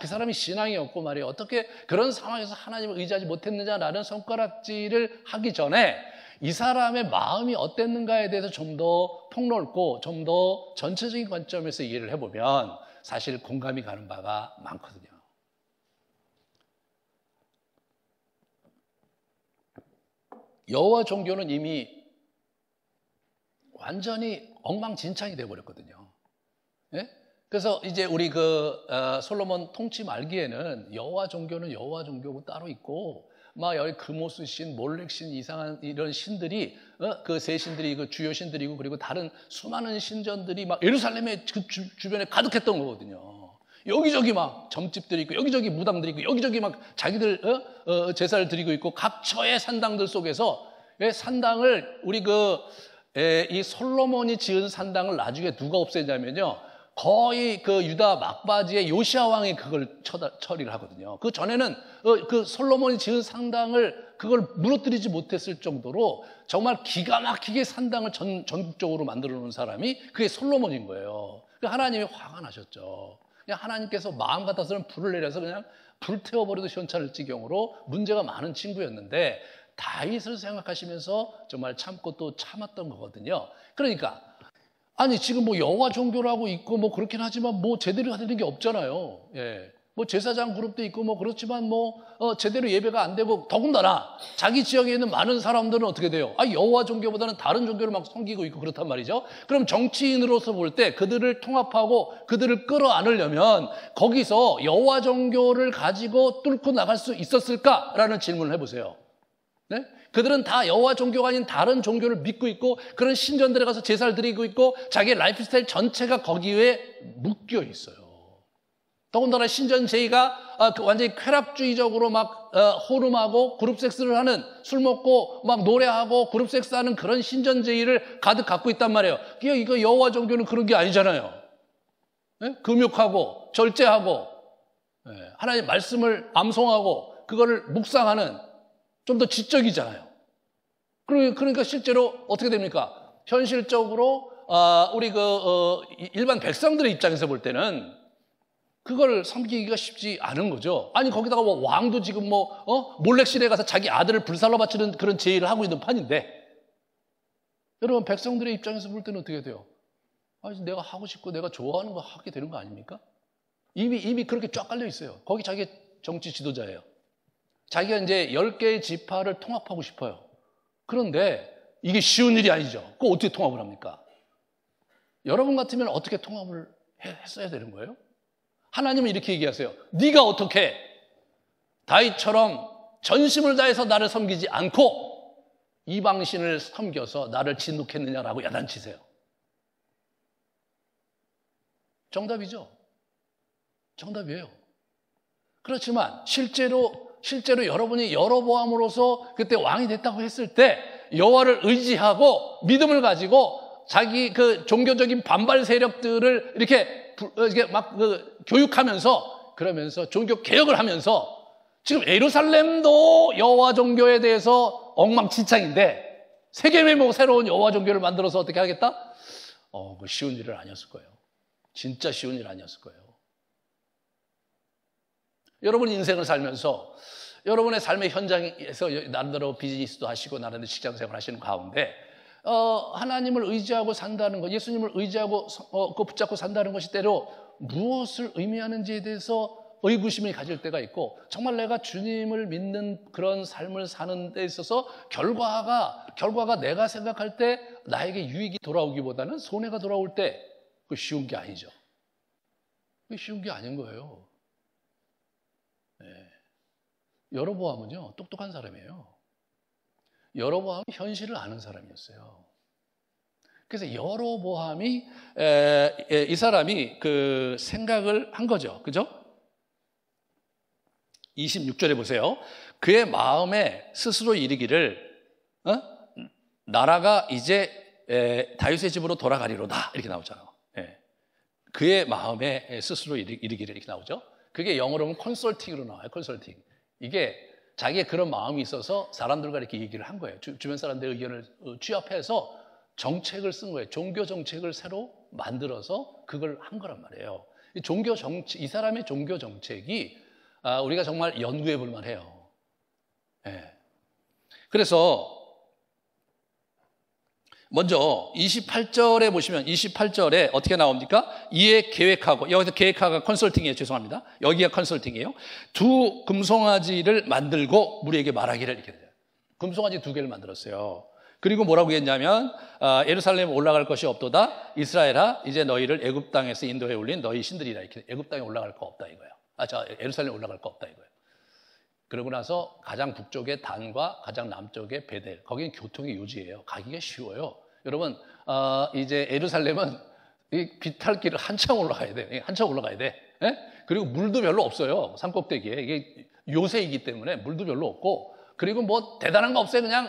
[SPEAKER 1] 그 사람이 신앙이 없고 말이에요. 어떻게 그런 상황에서 하나님을 의지하지 못했느냐라는 손가락질을 하기 전에 이 사람의 마음이 어땠는가에 대해서 좀 더 폭넓고 좀 더 전체적인 관점에서 이해를 해보면 사실 공감이 가는 바가 많거든요. 여호와 종교는 이미 완전히 엉망진창이 되어버렸거든요. 예? 그래서 이제 우리 솔로몬 통치 말기에는 여호와 종교는 여호와 종교고 따로 있고 막 여기 금오스 신, 몰렉 신 이상한 이런 신들이 그 세 신들이 그 주요 신들이고 그리고 다른 수많은 신전들이 막 예루살렘의 그 주변에 가득했던 거거든요. 여기저기 막 점집들이 있고 여기저기 무당들이 있고 여기저기 막 자기들 제사를 드리고 있고 각처의 산당들 속에서 산당을 이 솔로몬이 지은 산당을 나중에 누가 없애냐면요. 거의 그 유다 막바지에 요시야 왕이 그걸 처리를 하거든요. 그 전에는 그 솔로몬이 지은 산당을 그걸 무너뜨리지 못했을 정도로 정말 기가 막히게 산당을 전국적으로 만들어 놓은 사람이 그게 솔로몬인 거예요. 하나님이 화가 나셨죠. 그냥 하나님께서 마음 같아서는 불을 내려서 그냥 불태워버려도 시원찮을 지경으로 문제가 많은 친구였는데 다윗을 생각하시면서 정말 참고 또 참았던 거거든요. 그러니까 아니 지금 뭐 여호와 종교라고 있고 뭐 그렇긴 하지만 뭐 제대로 되는 게 없잖아요. 예. 뭐 제사장 그룹도 있고 뭐 그렇지만 뭐 제대로 예배가 안 되고 더군다나 자기 지역에 있는 많은 사람들은 어떻게 돼요? 여호와 종교보다는 다른 종교를 막 섬기고 있고 그렇단 말이죠. 그럼 정치인으로서 볼 때 그들을 통합하고 그들을 끌어안으려면 거기서 여호와 종교를 가지고 뚫고 나갈 수 있었을까라는 질문을 해보세요. 네? 그들은 다 여호와 종교가 아닌 다른 종교를 믿고 있고 그런 신전들에 가서 제사를 드리고 있고 자기의 라이프 스타일 전체가 거기에 묶여 있어요. 더군다나 신전 제의가 완전히 쾌락주의적으로 막 호름하고 그룹 섹스를 하는 술 먹고 막 노래하고 그룹 섹스하는 그런 신전 제의를 가득 갖고 있단 말이에요. 이거 여호와 종교는 그런 게 아니잖아요. 네? 금욕하고 절제하고 하나님의 말씀을 암송하고 그거를 묵상하는 좀 더 지적이잖아요. 그러니까 실제로 어떻게 됩니까? 현실적으로 우리 일반 백성들의 입장에서 볼 때는 그걸 섬기기가 쉽지 않은 거죠. 아니 거기다가 뭐 왕도 지금 몰렉실에 가서 자기 아들을 불살라 바치는 그런 제의를 하고 있는 판인데, 여러분 백성들의 입장에서 볼 때는 어떻게 돼요? 아니 내가 하고 싶고 내가 좋아하는 거 하게 되는 거 아닙니까? 이미 그렇게 쫙 깔려 있어요. 거기 자기 정치 지도자예요. 자기가 이제 10개의 지파를 통합하고 싶어요. 그런데 이게 쉬운 일이 아니죠. 그거 어떻게 통합을 합니까? 여러분 같으면 어떻게 통합을 했어야 되는 거예요? 하나님은 이렇게 얘기하세요. 네가 어떻게 다윗처럼 전심을 다해서 나를 섬기지 않고 이방신을 섬겨서 나를 진노했느냐라고 야단치세요. 정답이죠. 정답이에요. 그렇지만 실제로 여러분이 여로보암으로서 그때 왕이 됐다고 했을 때 여호와를 의지하고 믿음을 가지고 자기 그 종교적인 반발 세력들을 이렇게 막 교육하면서, 그러면서 종교 개혁을 하면서 지금 예루살렘도 여호와 종교에 대해서 엉망진창인데 세계의 새로운 여호와 종교를 만들어서 어떻게 하겠다? 그 쉬운 일은 아니었을 거예요. 진짜 쉬운 일 아니었을 거예요. 여러분 인생을 살면서 여러분의 삶의 현장에서 나름대로 비즈니스도 하시고 나름대로 직장생활 하시는 가운데 하나님을 의지하고 산다는 것, 예수님을 의지하고 붙잡고 산다는 것이 때로 무엇을 의미하는지에 대해서 의구심을 가질 때가 있고, 정말 내가 주님을 믿는 그런 삶을 사는 데 있어서 결과가 내가 생각할 때 나에게 유익이 돌아오기보다는 손해가 돌아올 때 그거 쉬운 게 아니죠. 그게 쉬운 게 아닌 거예요. 네. 여로보암은요 똑똑한 사람이에요. 여로보암은 현실을 아는 사람이었어요. 그래서 여로보암이 이 사람이 그 생각을 한 거죠. 그죠? 26절에 보세요. 그의 마음에 스스로 이르기를 나라가 이제 다윗의 집으로 돌아가리로다 이렇게 나오잖아요. 그의 마음에 스스로 이르기를 이렇게 나오죠. 그게 영어로는 컨설팅으로 나와요. 컨설팅. 이게 자기의 그런 마음이 있어서 사람들과 이렇게 얘기를 한 거예요. 주변 사람들의 의견을 취합해서 정책을 쓴 거예요. 종교 정책을 새로 만들어서 그걸 한 거란 말이에요. 이 사람의 종교 정책이 우리가 정말 연구해 볼 만해요. 그래서 먼저 28절에 보시면 28절에 어떻게 나옵니까? 이에 계획하고, 여기서 계획하가 컨설팅이에요. 죄송합니다. 여기가 컨설팅이에요. 두 금송아지를 만들고 무리에게 말하기를 이렇게 돼요. 금송아지 2개를 만들었어요. 그리고 뭐라고 했냐면 예루살렘에 올라갈 것이 없도다. 이스라엘아 이제 너희를 애굽 땅에서 인도해 올린 너희 신들이라. 이렇게 애굽 땅에 올라갈 거 없다 이거예요. 예루살렘에 올라갈 거 없다 이거예요. 그러고 나서 가장 북쪽의 단과 가장 남쪽의 베델, 거기는 교통의 요지예요. 가기가 쉬워요. 여러분 이제 예루살렘은 이 비탈길을 한참 올라가야 돼. 한참 올라가야 돼. 그리고 물도 별로 없어요. 산꼭대기에. 이게 요새이기 때문에 물도 별로 없고, 그리고 뭐 대단한 거 없어요. 그냥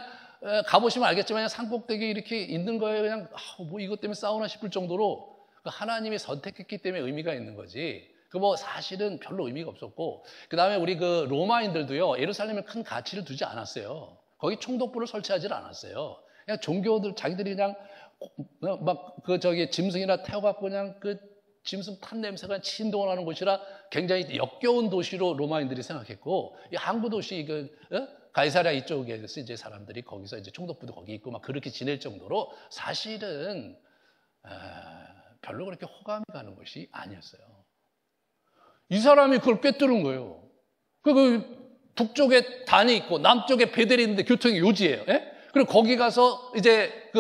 [SPEAKER 1] 가보시면 알겠지만 산꼭대기에 이렇게 있는 거예요. 그냥 뭐 이것 때문에 싸우나 싶을 정도로 하나님이 선택했기 때문에 의미가 있는 거지. 그 뭐 사실은 별로 의미가 없었고, 그 다음에 우리 그 로마인들도요 예루살렘에 큰 가치를 두지 않았어요. 거기 총독부를 설치하지 않았어요. 그냥 종교들 자기들이 그냥 막 짐승이나 태워갖고 그냥 그 짐승 탄 냄새가 진동을 하는 곳이라 굉장히 역겨운 도시로 로마인들이 생각했고, 이 항구 도시 가이사랴 이쪽에서 이제 사람들이 거기서 이제 총독부도 거기 있고 막 그렇게 지낼 정도로 사실은 별로 그렇게 호감이 가는 것이 아니었어요. 이 사람이 그걸 꿰뚫은 거예요. 그 북쪽에 단이 있고 남쪽에 베델이 있는데 교통이 요지예요. 그리고 거기 가서 이제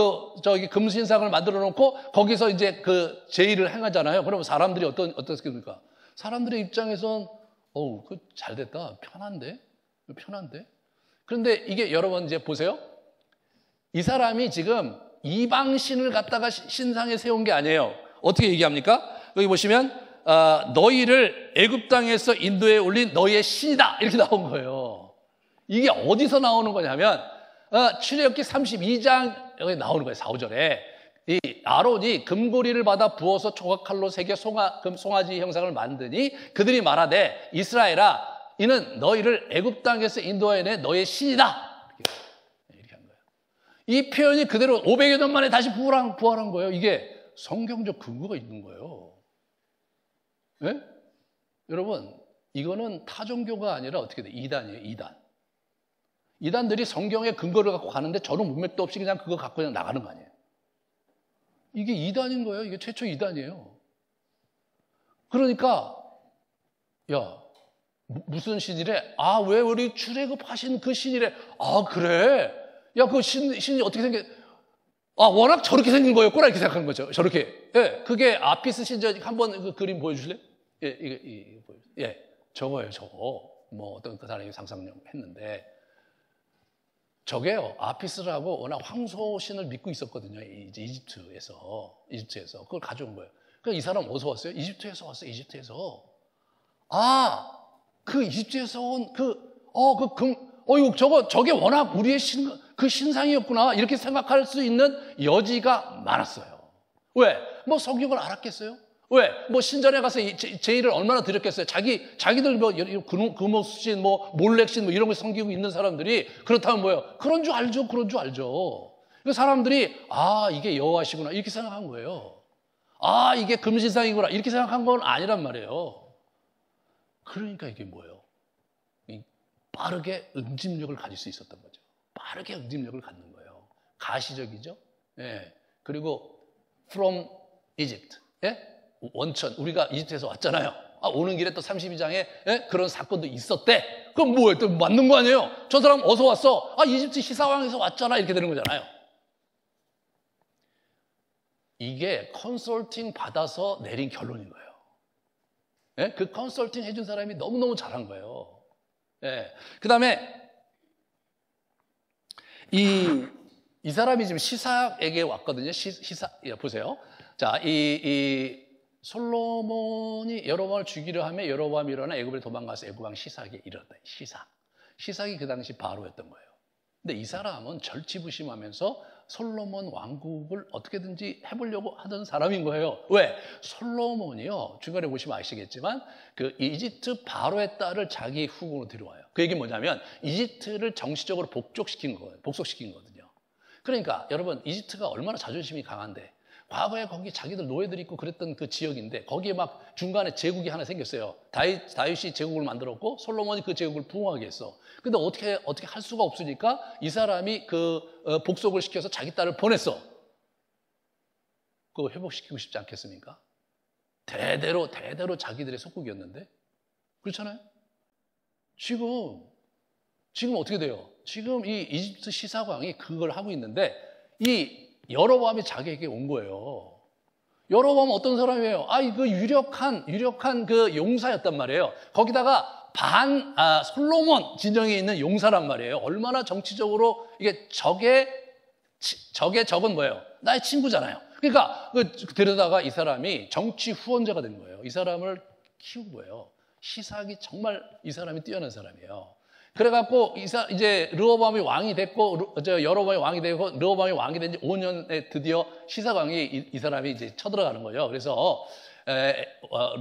[SPEAKER 1] 금신상을 만들어 놓고 거기서 이제 그 제의를 행하잖아요. 그러면 사람들이 어떻습니까? 사람들의 입장에선 그 잘 됐다. 편한데? 그런데 이게 여러분 이제 보세요. 이 사람이 지금 이방신을 갖다가 신상에 세운 게 아니에요. 어떻게 얘기합니까? 여기 보시면 너희를 애굽 땅에서 인도에 올린 너희의 신이다 이렇게 나온 거예요. 이게 어디서 나오는 거냐면 출애굽기 32장 여기 나오는 거예요. 4, 5절에 이 아론이 금고리를 받아 부어서 조각칼로 새겨 송아지 형상을 만드니 그들이 말하되 이스라엘아 이는 너희를 애굽 땅에서 인도해내 너희의 신이다 이렇게 한 거예요. 이 표현이 그대로 500여 년 만에 다시 부활한 거예요. 이게 성경적 근거가 있는 거예요. 네? 여러분, 이거는 타종교가 아니라 어떻게 돼? 이단이에요, 이단. 이단들이 성경의 근거를 갖고 가는데 저런 문맥도 없이 그냥 그거 갖고 그냥 나가는 거 아니에요. 이게 이단인 거예요. 이게 최초 이단이에요. 그러니까 야, 무슨 신이래? 아, 왜 우리 출애굽하신 그 신이래? 아, 그래? 야, 그 신이 어떻게 워낙 저렇게 생긴 거였구나 이렇게 생각하는 거죠. 저렇게. 예, 그게 아피스 신전 한번 그 그림 보여주실래요? 예, 이게 보여주세요. 예, 저거예요, 저거. 뭐 어떤 그 사람이 상상력 했는데 저게요, 아피스라고 워낙 황소신을 믿고 있었거든요. 이집트에서 그걸 가져온 거예요. 그러니까 이 사람 어디서 왔어요? 이집트에서 왔어요. 이집트에서. 아, 그 이집트에서 온 저게 워낙 우리의 그 신상이었구나 이렇게 생각할 수 있는 여지가 많았어요. 왜? 뭐 성경을 알았겠어요? 왜? 뭐 신전에 가서 제의를 얼마나 드렸겠어요? 자기들 뭐 금오신, 뭐 몰렉신 뭐 이런 걸 섬기고 있는 사람들이 그렇다면 뭐예요? 그런 줄 알죠. 그 사람들이 아, 이게 여호와시구나 이렇게 생각한 거예요. 아, 이게 금신상이구나 이렇게 생각한 건 아니란 말이에요. 그러니까 이게 뭐예요? 빠르게 응집력을 가질 수 있었던 거죠. 빠르게 응집력을 갖는 거예요. 가시적이죠. 예. 그리고 from Egypt. 예? 원천. 우리가 이집트에서 왔잖아요. 아, 오는 길에 또 32장에 예? 그런 사건도 있었대. 그럼 뭐예요? 또 맞는 거 아니에요? 저 사람 어디서 왔어? 아, 이집트 시사왕에서 왔잖아. 이렇게 되는 거잖아요. 이게 컨설팅 받아서 내린 결론인 거예요. 예? 그 컨설팅 해준 사람이 너무너무 잘한 거예요. 예. 그 다음에 이 사람이 지금 시삭에게 왔거든요. 보세요. 자, 이 솔로몬이 여로보암을 죽이려 하며 여로보암이 일어나 애굽에 도망가서 애굽왕 시삭에 이르렀다. 시삭이 그 당시 바로였던 거예요. 근데 이 사람은 절치부심하면서 솔로몬 왕국을 어떻게든지 해보려고 하던 사람인 거예요. 왜? 솔로몬이요, 중간에 보시면 아시겠지만 그 이집트 바로의 딸을 자기 후궁으로 들여와요. 그 얘기는 뭐냐면 이집트를 정치적으로 복속시킨 거거든요. 그러니까 여러분, 이집트가 얼마나 자존심이 강한데 과거에 거기 자기들 노예들 있고 그랬던 그 지역인데 거기에 막 중간에 제국이 하나 생겼어요. 다윗이 제국을 만들었고 솔로몬이 그 제국을 부흥하게 했어. 근데 어떻게 할 수가 없으니까 이 사람이 복속을 시켜서 자기 딸을 보냈어. 그거 회복시키고 싶지 않겠습니까? 대대로 자기들의 속국이었는데. 그렇잖아요? 지금 어떻게 돼요? 지금 이 이집트 시사광이 그걸 하고 있는데 이 여로보암이 자기에게 온 거예요. 여로보암은 어떤 사람이에요? 그 유력한 그 용사였단 말이에요. 거기다가 솔로몬 진영에 있는 용사란 말이에요. 얼마나 정치적으로 이게 적의 적은 뭐예요? 나의 친구잖아요. 그러니까 데려다가 이 사람이 정치 후원자가 된 거예요. 이 사람을 키운 거예요. 시삭이 정말 이 사람이 뛰어난 사람이에요. 그래갖고 이제 르호보암이 왕이 됐고 여로보암이 왕이 되고 르호보암이 왕이 된 지 5년에 드디어 시삭왕이 이 사람이 이제 쳐들어가는 거죠. 그래서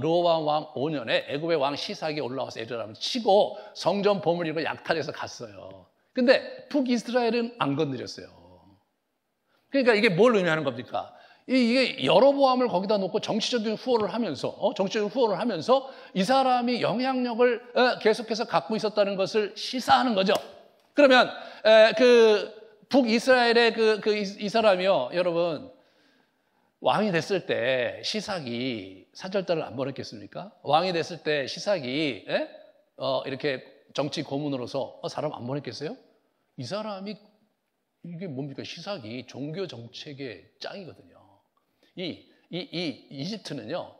[SPEAKER 1] 르호보암 왕 5년에 애굽의 왕 시삭이 올라와서 에르람을 치고 성전 보물 이거 약탈해서 갔어요. 근데 북이스라엘은 안 건드렸어요. 그러니까 이게 뭘 의미하는 겁니까? 이게 여로보암을 거기다 놓고 정치적인 후원을 하면서 이 사람이 영향력을 계속해서 갖고 있었다는 것을 시사하는 거죠. 그러면 그 북이스라엘의 이 사람이요, 여러분 왕이 됐을 때 시삭이 사절단을 안 보냈겠습니까? 왕이 됐을 때 시삭이 이렇게 정치 고문으로서 사람 안 보냈겠어요? 이 사람이 이게 뭡니까? 시삭이 종교 정책의 짱이거든요. 이집트는요,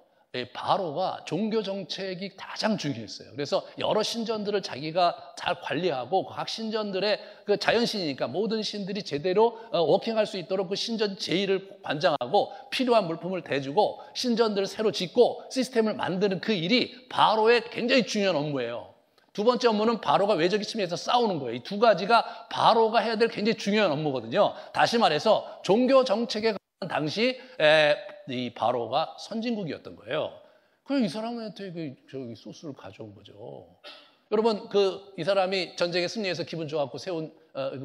[SPEAKER 1] 바로가 종교 정책이 가장 중요했어요. 그래서 여러 신전들을 자기가 잘 관리하고 각 신전들의 그 자연신이니까 모든 신들이 제대로 워킹할 수 있도록 그 신전 제의를 관장하고 필요한 물품을 대주고 신전들을 새로 짓고 시스템을 만드는 그 일이 바로의 굉장히 중요한 업무예요. 두 번째 업무는 바로가 외적인 침해에서 싸우는 거예요. 이 두 가지가 바로가 해야 될 굉장히 중요한 업무거든요. 다시 말해서 종교 정책에 당시 이 바로가 선진국이었던 거예요. 그래서 이 사람한테 저기 소스를 가져온 거죠. 여러분 이 사람이 전쟁에 승리해서 기분 좋았고 세운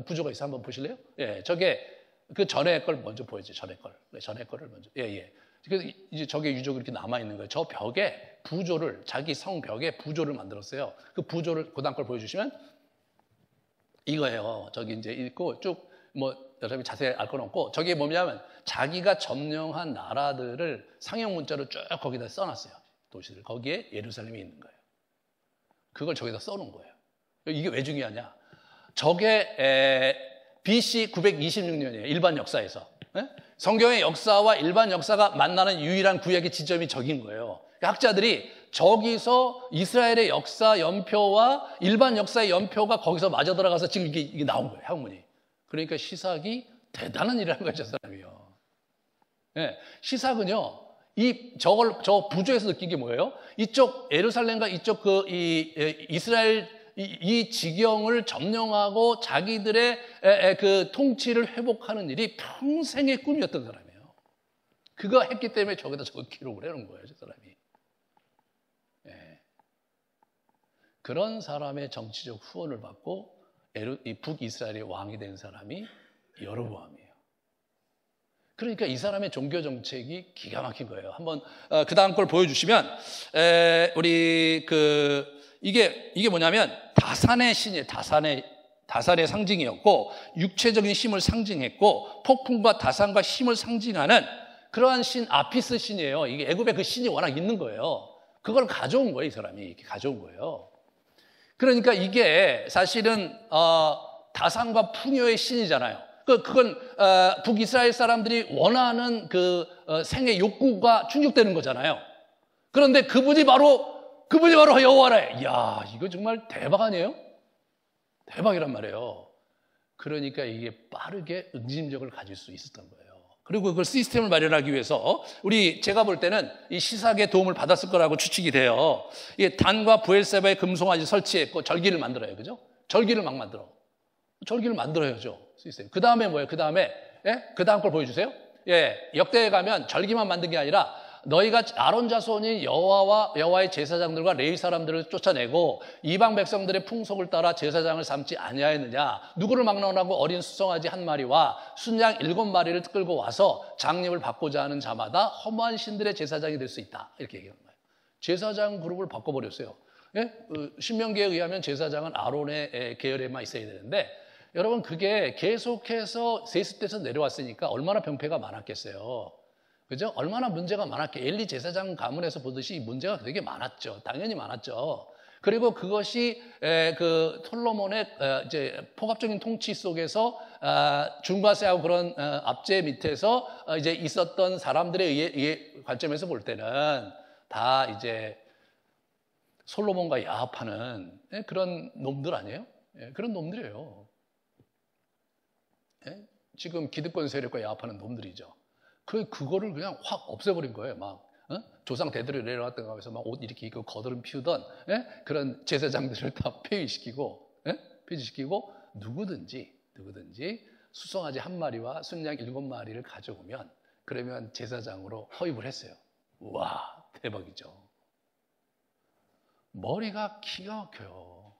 [SPEAKER 1] 부조가 있어 한번 보실래요? 예, 저게 그 전에 걸 먼저 보여줘요. 전에 걸. 네, 전에 거를 먼저. 예, 예. 그래서 이제 저게 유적으로 이렇게 남아 있는 거예요. 저 벽에 부조를 자기 성 벽에 부조를 만들었어요. 그 부조를 그다음 걸 보여주시면 이거예요. 저기 이제 있고 쭉 뭐 여러분이 자세히 알 건 없고 저게 뭐냐면 자기가 점령한 나라들을 상형 문자로 쭉 거기다 써놨어요. 도시들 거기에 예루살렘이 있는 거예요. 그걸 저기다 써놓은 거예요. 이게 왜 중요하냐? 저게 BC 926년이에요. 일반 역사에서. 성경의 역사와 일반 역사가 만나는 유일한 구약의 지점이 저긴 거예요. 학자들이 저기서 이스라엘의 역사 연표와 일반 역사의 연표가 거기서 맞아 들어가서 지금 이게 나온 거예요. 학문이. 그러니까 시삭이 대단한 일을 한 거예요. 저 사람이요. 네, 시삭은요. 저 부조에서 느낀 게 뭐예요? 이쪽 예루살렘과 이쪽 이스라엘 이 지경을 점령하고 자기들의 그 통치를 회복하는 일이 평생의 꿈이었던 사람이에요. 그거 했기 때문에 저기다 저거 기록을 해놓은 거예요, 저 사람이. 예. 그런 사람의 정치적 후원을 받고 이 북이스라엘의 왕이 된 사람이 여로보암이에요. 그러니까 이 사람의 종교 정책이 기가 막힌 거예요. 한번 그 다음 걸 보여주시면 우리 이게 뭐냐면 다산의 신이에요. 다산의 상징이었고 육체적인 힘을 상징했고 폭풍과 다산과 힘을 상징하는 그러한 신 아피스 신이에요. 이게 애굽에 그 신이 워낙 있는 거예요. 그걸 가져온 거예요. 이 사람이 이렇게 가져온 거예요. 그러니까 이게 사실은 다산과 풍요의 신이잖아요. 그건 북이스라엘 사람들이 원하는 생의 욕구가 충족되는 거잖아요. 그런데 그분이 바로 여호와래. 이야, 이거 정말 대박 아니에요? 대박이란 말이에요. 그러니까 이게 빠르게 응징력을 가질 수 있었던 거예요. 그리고 그걸 시스템을 마련하기 위해서 제가 볼 때는 이 시삭의 도움을 받았을 거라고 추측이 돼요. 이게 단과 부엘세바의 금송아지 설치했고 절기를 만들어요. 그죠? 절기를 막 만들어. 절기를 만들어야죠. 시스템. 그 다음에 뭐예요? 그 다음에, 예? 그 다음 걸 보여주세요. 예. 역대에 가면 절기만 만든 게 아니라 너희가 아론 자손인 여호와의 제사장들과 레위 사람들을 쫓아내고 이방 백성들의 풍속을 따라 제사장을 삼지 아니하였느냐? 누구를 막론하고 어린 수송아지 한 마리와 순양 7마리를 끌고 와서 장립을 받고자 하는 자마다 허무한 신들의 제사장이 될 수 있다. 이렇게 얘기하는 거예요. 제사장 그룹을 바꿔버렸어요. 예? 신명기에 의하면 제사장은 아론의 계열에만 있어야 되는데 여러분 그게 계속해서 세습돼서 내려왔으니까 얼마나 병폐가 많았겠어요. 그죠? 얼마나 문제가 많았게 엘리 제사장 가문에서 보듯이 문제가 되게 많았죠. 당연히 많았죠. 그리고 그것이 솔로몬의 이제 포괄적인 통치 속에서 중과세하고 그런 압제 밑에서 이제 있었던 사람들에 의해 관점에서 볼 때는 다 이제 솔로몬과 야합하는 그런 놈들 아니에요? 그런 놈들이에요. 지금 기득권 세력과 야합하는 놈들이죠. 그거를 그냥 확 없애버린 거예요. 막 조상 대대로 내려왔던 가면서 막 옷 이렇게 입고 거드름 피우던 그런 제사장들을 다 폐위시키고 누구든지 수송아지 한 마리와 순양 7마리를 가져오면 그러면 제사장으로 허입을 했어요. 우와, 대박이죠. 머리가 기가 막혀요.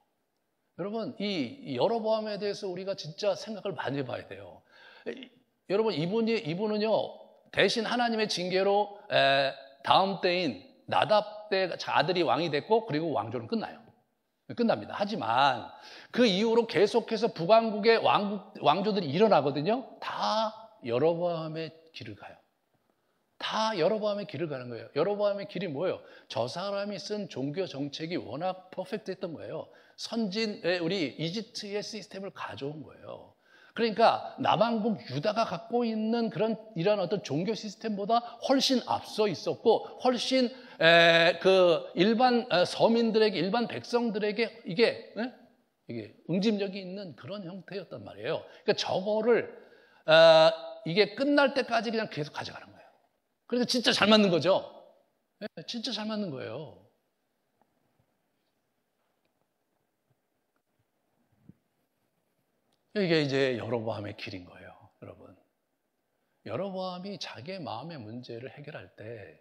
[SPEAKER 1] 여러분, 이 여로보암에 대해서 우리가 진짜 생각을 많이 해봐야 돼요. 여러분, 이분은요, 대신 하나님의 징계로 다음 때인 나답 때 아들이 왕이 됐고, 그리고 왕조는 끝납니다. 하지만 그 이후로 계속해서 북왕국의 왕조들이 일어나거든요. 다 여로보암의 길을 가요. 다 여로보암의 길을 가는 거예요. 여로보암의 길이 뭐예요? 저 사람이 쓴 종교 정책이 워낙 퍼펙트했던 거예요. 우리 이집트의 시스템을 가져온 거예요. 그러니까 남왕국 유다가 갖고 있는 이런 어떤 종교 시스템보다 훨씬 앞서 있었고 훨씬 일반 서민들에게 일반 백성들에게 이게 응집력이 있는 그런 형태였단 말이에요. 그러니까 저거를 이게 끝날 때까지 그냥 계속 가져가는 거예요. 그래서 진짜 잘 맞는 거죠. 진짜 잘 맞는 거예요. 이게 이제 여로보암의 길인 거예요, 여러분. 여로보암이 자기의 마음의 문제를 해결할 때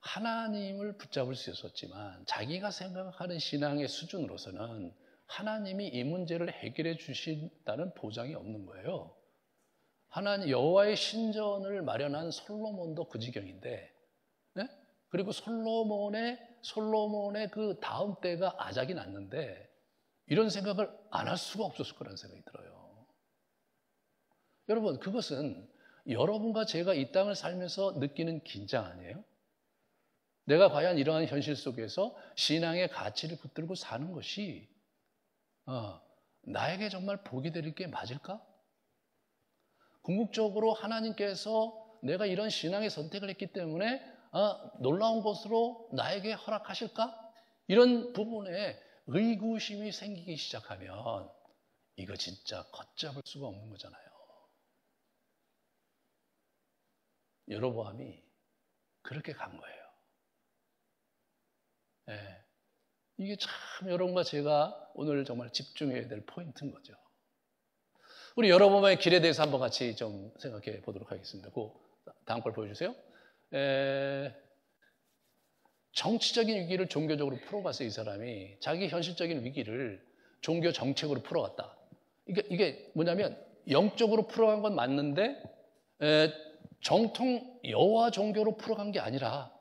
[SPEAKER 1] 하나님을 붙잡을 수 있었지만 자기가 생각하는 신앙의 수준으로서는 하나님이 이 문제를 해결해 주신다는 보장이 없는 거예요. 하나님 여호와의 신전을 마련한 솔로몬도 그 지경인데, 네? 그리고 솔로몬의 그 다음 때가 아작이 났는데 이런 생각을 안 할 수가 없었을 거라는 생각이 들어요. 여러분, 그것은 여러분과 제가 이 땅을 살면서 느끼는 긴장 아니에요? 내가 과연 이러한 현실 속에서 신앙의 가치를 붙들고 사는 것이 나에게 정말 복이 될 게 맞을까? 궁극적으로 하나님께서 내가 이런 신앙의 선택을 했기 때문에 놀라운 것으로 나에게 허락하실까? 이런 부분에 의구심이 생기기 시작하면 이거 진짜 걷잡을 수가 없는 거잖아요. 여로보암이 그렇게 간 거예요. 네. 이게 참 여러분과 제가 오늘 정말 집중해야 될 포인트인 거죠. 우리 여로보암의 길에 대해서 한번 같이 좀 생각해 보도록 하겠습니다. 그 다음 걸 보여주세요. 정치적인 위기를 종교적으로 풀어갔어요. 이 사람이 자기 현실적인 위기를 종교 정책으로 풀어갔다. 이게 뭐냐면 영적으로 풀어간 건 맞는데 정통 여호와 종교로 풀어간 게 아니라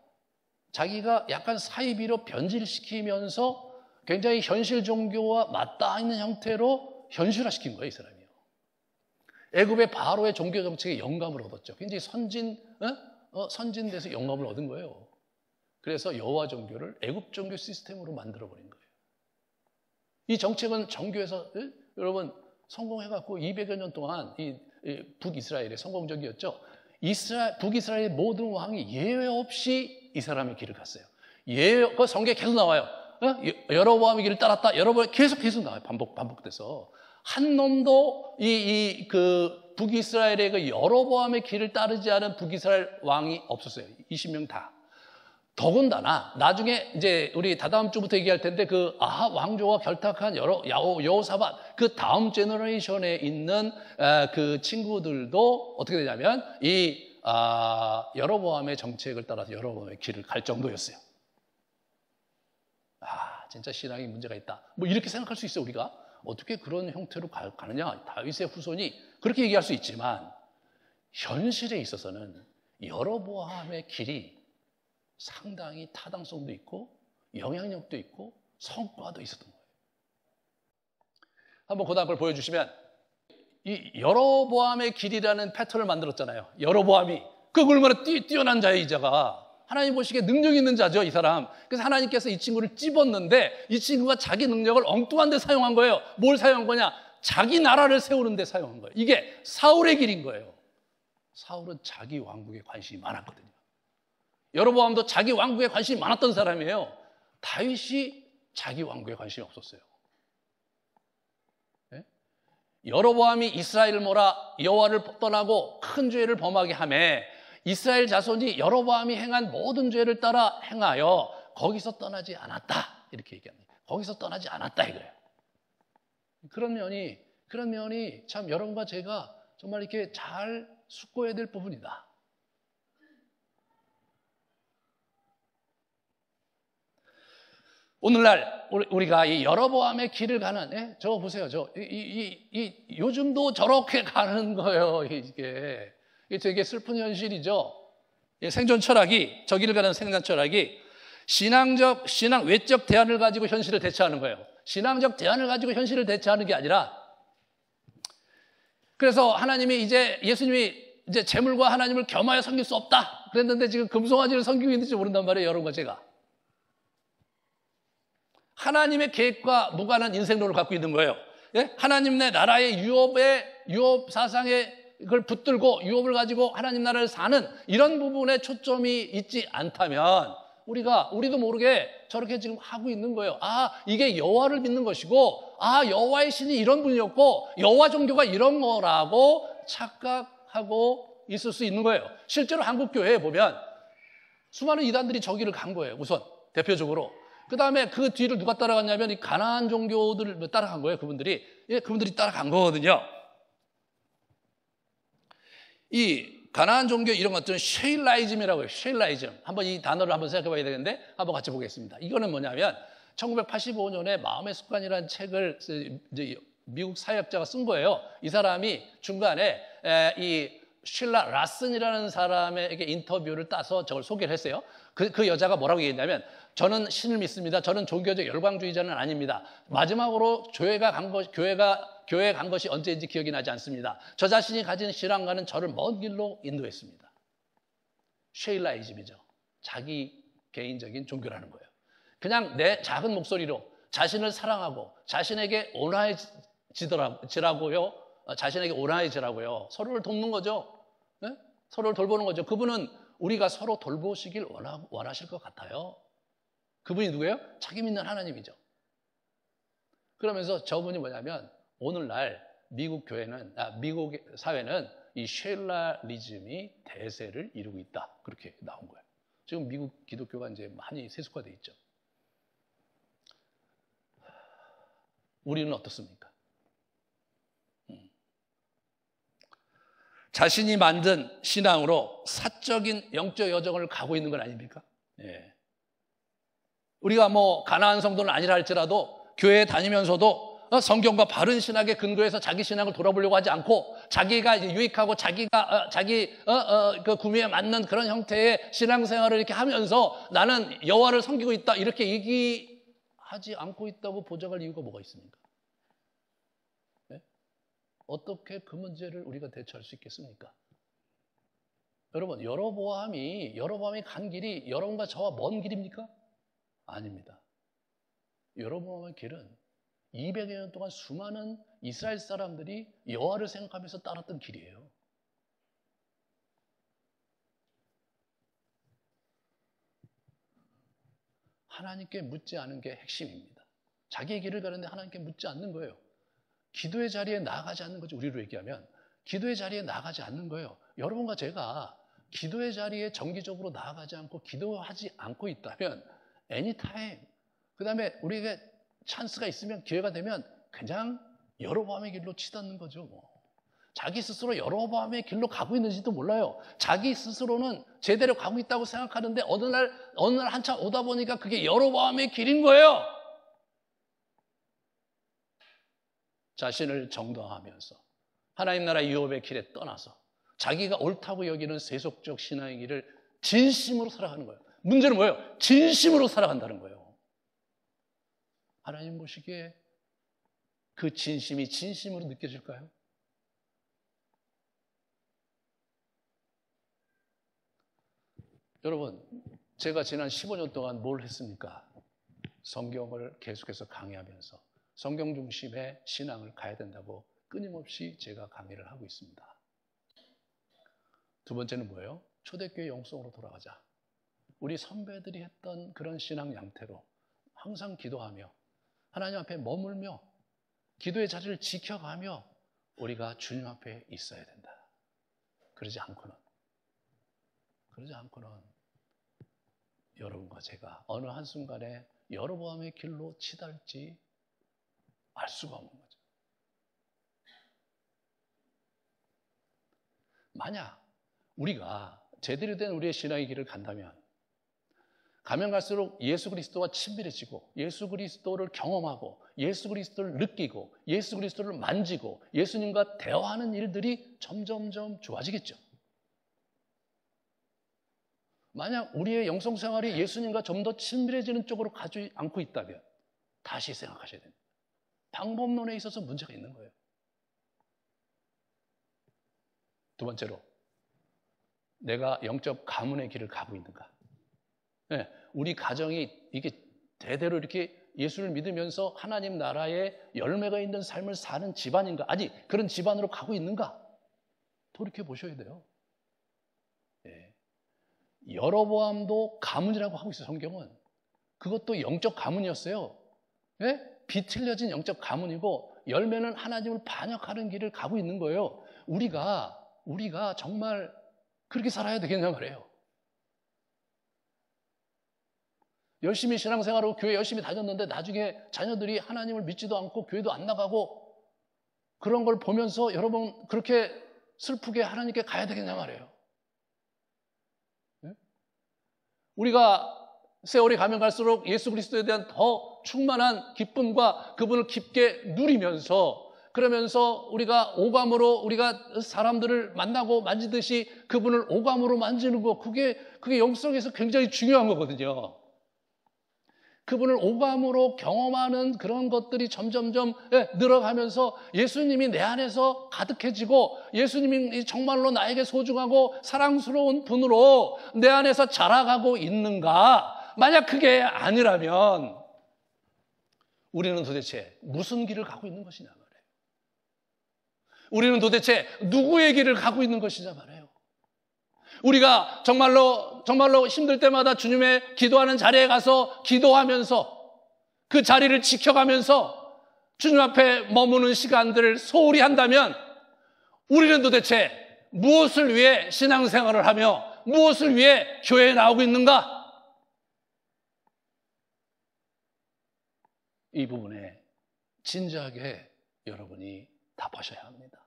[SPEAKER 1] 자기가 약간 사이비로 변질시키면서 굉장히 현실 종교와 맞닿아 있는 형태로 현실화시킨 거예요. 이 사람이요. 애굽의 바로의 종교 정책에 영감을 얻었죠. 굉장히 선진돼서 영감을 얻은 거예요. 그래서 여호와 종교를 애굽 종교 시스템으로 만들어버린 거예요. 이 정책은 정교에서 여러분 성공해갖고 200여 년 동안 이 북이스라엘이 성공적이었죠. 북이스라엘의 모든 왕이 예외 없이 이 사람의 길을 갔어요. 그 성경에 계속 나와요. 여로보암의 길을 따랐다. 여로보암 계속 나와요. 반복돼서 한 놈도 그 북이스라엘의 그 여로보암의 길을 따르지 않은 북이스라엘 왕이 없었어요. 20명 다. 더군다나 나중에 이제 우리 다다음 주부터 얘기할 텐데 그 아합 왕조와 결탁한 여호사밧 그 다음 제너레이션에 있는 그 친구들도 어떻게 되냐면 이 여로보암의 정책을 따라서 여로보암의 길을 갈 정도였어요. 진짜 신앙에 문제가 있다. 뭐 이렇게 생각할 수 있어요. 우리가 어떻게 그런 형태로 가느냐. 다윗의 후손이 그렇게 얘기할 수 있지만 현실에 있어서는 여로보암의 길이 상당히 타당성도 있고 영향력도 있고 성과도 있었던 거예요. 한번 그 다음 걸 보여주시면 이 여로보암의 길이라는 패턴을 만들었잖아요. 여로보암이 그 얼마나 뛰어난 자예요. 이 자가 하나님 보시기에 능력 있는 자죠. 이 사람. 그래서 하나님께서 이 친구를 찝었는데 이 친구가 자기 능력을 엉뚱한 데 사용한 거예요. 뭘 사용한 거냐? 자기 나라를 세우는 데 사용한 거예요. 이게 사울의 길인 거예요. 사울은 자기 왕국에 관심이 많았거든요. 여로보암도 자기 왕국에 관심이 많았던 사람이에요. 다윗이 자기 왕국에 관심이 없었어요. 네? 여로보암이 이스라엘을 몰아 여호와를 떠나고 큰 죄를 범하게 하매 이스라엘 자손이 여로보암이 행한 모든 죄를 따라 행하여 거기서 떠나지 않았다. 이렇게 얘기합니다. 거기서 떠나지 않았다 이거예요. 그런 면이 참 여러분과 제가 정말 이렇게 잘 숙고해야 될 부분이다. 오늘날 우리가 이 여로보암의 길을 가는 저거 보세요. 요즘도 저렇게 가는 거예요. 이게 되게 슬픈 현실이죠. 생존 철학이 저 길을 가는 생존 철학이 신앙 외적 대안을 가지고 현실을 대처하는 거예요. 신앙적 대안을 가지고 현실을 대처하는 게 아니라 그래서 하나님이 예수님이 이제 재물과 하나님을 겸하여 섬길 수 없다 그랬는데 지금 금송아지를 섬기고 있는지 모른단 말이에요. 여러분과 제가. 하나님의 계획과 무관한 인생론을 갖고 있는 거예요. 하나님 내 나라의 유업 사상에 그걸 붙들고 유업을 가지고 하나님 나라를 사는 이런 부분에 초점이 있지 않다면 우리도 모르게 저렇게 지금 하고 있는 거예요. 이게 여호와를 믿는 것이고 여호와의 신이 이런 분이었고 여호와 종교가 이런 거라고 착각하고 있을 수 있는 거예요. 실제로 한국 교회에 보면 수많은 이단들이 저기를 간 거예요. 우선 대표적으로. 그 다음에 그 뒤를 누가 따라갔냐면 이 가나안 종교들을 따라간 거예요. 그분들이 따라간 거거든요. 이 가나안 종교 이런 것들은 쉐일라이즘이라고 해요. 쉐일라이즘. 한번 이 단어를 한번 생각해 봐야 되는데 한번 같이 보겠습니다. 이거는 뭐냐면 1985년에 마음의 습관이라는 책을 이제 미국 사회학자가 쓴 거예요. 이 사람이 중간에 이 쉴라 라슨이라는 사람에게 인터뷰를 따서 저걸 소개를 했어요. 그 여자가 뭐라고 얘기했냐면 저는 신을 믿습니다. 저는 종교적 열광주의자는 아닙니다. 마지막으로 교회에 간 것이 언제인지 기억이 나지 않습니다. 저 자신이 가진 신앙과는 저를 먼 길로 인도했습니다. 쉐일라이즘이죠. 자기 개인적인 종교라는 거예요. 그냥 내 작은 목소리로 자신을 사랑하고 자신에게 온화해지라고요. 자신에게 온화해지라고요. 서로를 돕는 거죠. 네? 서로를 돌보는 거죠. 그분은 우리가 서로 돌보시길 원하실 것 같아요. 그분이 누구예요? 자기 믿는 하나님이죠. 그러면서 저분이 뭐냐면 오늘날 미국 사회는 이 쉐일라리즘이 대세를 이루고 있다. 그렇게 나온 거예요. 지금 미국 기독교가 이제 많이 세속화되어 있죠. 우리는 어떻습니까? 자신이 만든 신앙으로 사적인 영적 여정을 가고 있는 건 아닙니까? 예. 우리가 뭐 가나안 성도는 아니라 할지라도 교회에 다니면서도 성경과 바른 신학에 근거해서 자기 신앙을 돌아보려고 하지 않고 자기가 이제 유익하고 자기가 그 구미에 맞는 그런 형태의 신앙생활을 이렇게 하면서 나는 여호와를 섬기고 있다 이렇게 얘기하지 않고 있다고 보장할 이유가 뭐가 있습니까? 네? 어떻게 그 문제를 우리가 대처할 수 있겠습니까? 여러분, 여로보암이 간 길이 여러분과 저와 먼 길입니까? 아닙니다. 여로보암의 길은 200여 년 동안 수많은 이스라엘 사람들이 여호와를 생각하면서 따랐던 길이에요. 하나님께 묻지 않은 게 핵심입니다. 자기의 길을 가는데 하나님께 묻지 않는 거예요. 기도의 자리에 나아가지 않는 거죠. 우리로 얘기하면 기도의 자리에 나아가지 않는 거예요. 여러분과 제가 기도의 자리에 정기적으로 나아가지 않고 기도하지 않고 있다면 애니타임 그 다음에 우리에게 찬스가 있으면 기회가 되면 그냥 여로보암의 길로 치닫는 거죠. 뭐. 자기 스스로 여로보암의 길로 가고 있는지도 몰라요. 자기 스스로는 제대로 가고 있다고 생각하는데 어느 날 한참 오다 보니까 그게 여로보암의 길인 거예요. 자신을 정당화하면서 하나님 나라 유업의 길에 떠나서 자기가 옳다고 여기는 세속적 신앙의 길을 진심으로 살아가는 거예요. 문제는 뭐예요? 진심으로 살아간다는 거예요. 하나님 보시기에 그 진심이 진심으로 느껴질까요? 여러분, 제가 지난 15년 동안 뭘 했습니까? 성경을 계속해서 강의하면서 성경 중심의 신앙을 가야 된다고 끊임없이 제가 강의를 하고 있습니다. 두 번째는 뭐예요? 초대교회 영성으로 돌아가자. 우리 선배들이 했던 그런 신앙 양태로 항상 기도하며 하나님 앞에 머물며 기도의 자리를 지켜가며 우리가 주님 앞에 있어야 된다. 그러지 않고는 여러분과 제가 어느 한순간에 여로보암의 길로 치달지 알 수가 없는 거죠. 만약 우리가 제대로 된 우리의 신앙의 길을 간다면 가면 갈수록 예수 그리스도와 친밀해지고 예수 그리스도를 경험하고 예수 그리스도를 느끼고 예수 그리스도를 만지고 예수님과 대화하는 일들이 점점점 좋아지겠죠. 만약 우리의 영성생활이 예수님과 좀 더 친밀해지는 쪽으로 가지 않고 있다면 다시 생각하셔야 됩니다. 방법론에 있어서 문제가 있는 거예요. 두 번째로 내가 영적 가문의 길을 가고 있는가? 네, 우리 가정이 이게 대대로 이렇게 예수를 믿으면서 하나님 나라의 열매가 있는 삶을 사는 집안인가? 아직 그런 집안으로 가고 있는가? 돌이켜 보셔야 돼요. 네. 여로보암도 가문이라고 하고 있어요. 성경은. 그것도 영적 가문이었어요. 네? 비틀려진 영적 가문이고 열매는 하나님을 반역하는 길을 가고 있는 거예요. 우리가 정말 그렇게 살아야 되겠냐 말이에요. 열심히 신앙생활하고 교회 열심히 다녔는데 나중에 자녀들이 하나님을 믿지도 않고 교회도 안 나가고 그런 걸 보면서 여러분 그렇게 슬프게 하나님께 가야 되겠냐 말이에요. 우리가 세월이 가면 갈수록 예수 그리스도에 대한 더 충만한 기쁨과 그분을 깊게 누리면서, 그러면서 우리가 오감으로 우리가 사람들을 만나고 만지듯이 그분을 오감으로 만지는 거, 그게 영성에서 굉장히 중요한 거거든요. 그분을 오감으로 경험하는 그런 것들이 점점점 늘어가면서 예수님이 내 안에서 가득해지고, 예수님이 정말로 나에게 소중하고 사랑스러운 분으로 내 안에서 자라가고 있는가? 만약 그게 아니라면 우리는 도대체 무슨 길을 가고 있는 것이냐 말이에요. 우리는 도대체 누구의 길을 가고 있는 것이냐 말이에요. 우리가 정말로 힘들 때마다 주님의 기도하는 자리에 가서 기도하면서 그 자리를 지켜가면서 주님 앞에 머무는 시간들을 소홀히 한다면 우리는 도대체 무엇을 위해 신앙생활을 하며 무엇을 위해 교회에 나오고 있는가? 이 부분에 진지하게 여러분이 답하셔야 합니다.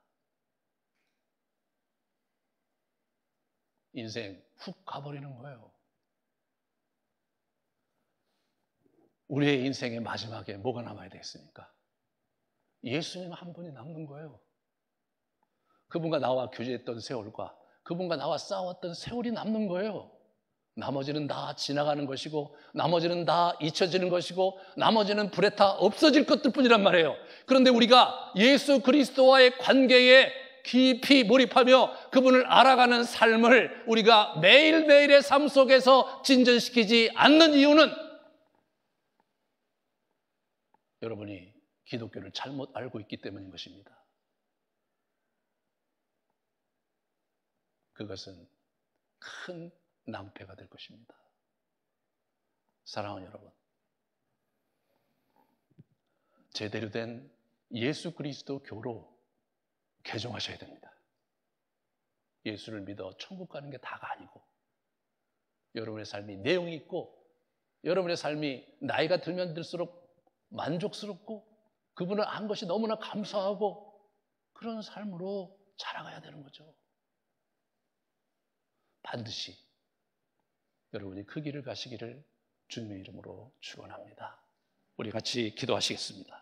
[SPEAKER 1] 인생 훅 가버리는 거예요. 우리의 인생의 마지막에 뭐가 남아야 되겠습니까? 예수님 한 분이 남는 거예요. 그분과 나와 교제했던 세월과 그분과 나와 싸웠던 세월이 남는 거예요. 나머지는 다 지나가는 것이고, 나머지는 다 잊혀지는 것이고, 나머지는 불에 타 없어질 것들 뿐이란 말이에요. 그런데 우리가 예수 그리스도와의 관계에 깊이 몰입하며 그분을 알아가는 삶을 우리가 매일매일의 삶 속에서 진전시키지 않는 이유는 여러분이 기독교를 잘못 알고 있기 때문인 것입니다. 그것은 큰 낭패가 될 것입니다. 사랑하는 여러분, 제대로 된 예수 그리스도 교로 개종하셔야 됩니다. 예수를 믿어 천국 가는 게 다가 아니고, 여러분의 삶이 내용이 있고, 여러분의 삶이 나이가 들면 들수록 만족스럽고, 그분을 안 것이 너무나 감사하고, 그런 삶으로 자라가야 되는 거죠. 반드시 여러분이 그 길을 가시기를 주님의 이름으로 축원합니다. 우리 같이 기도하시겠습니다.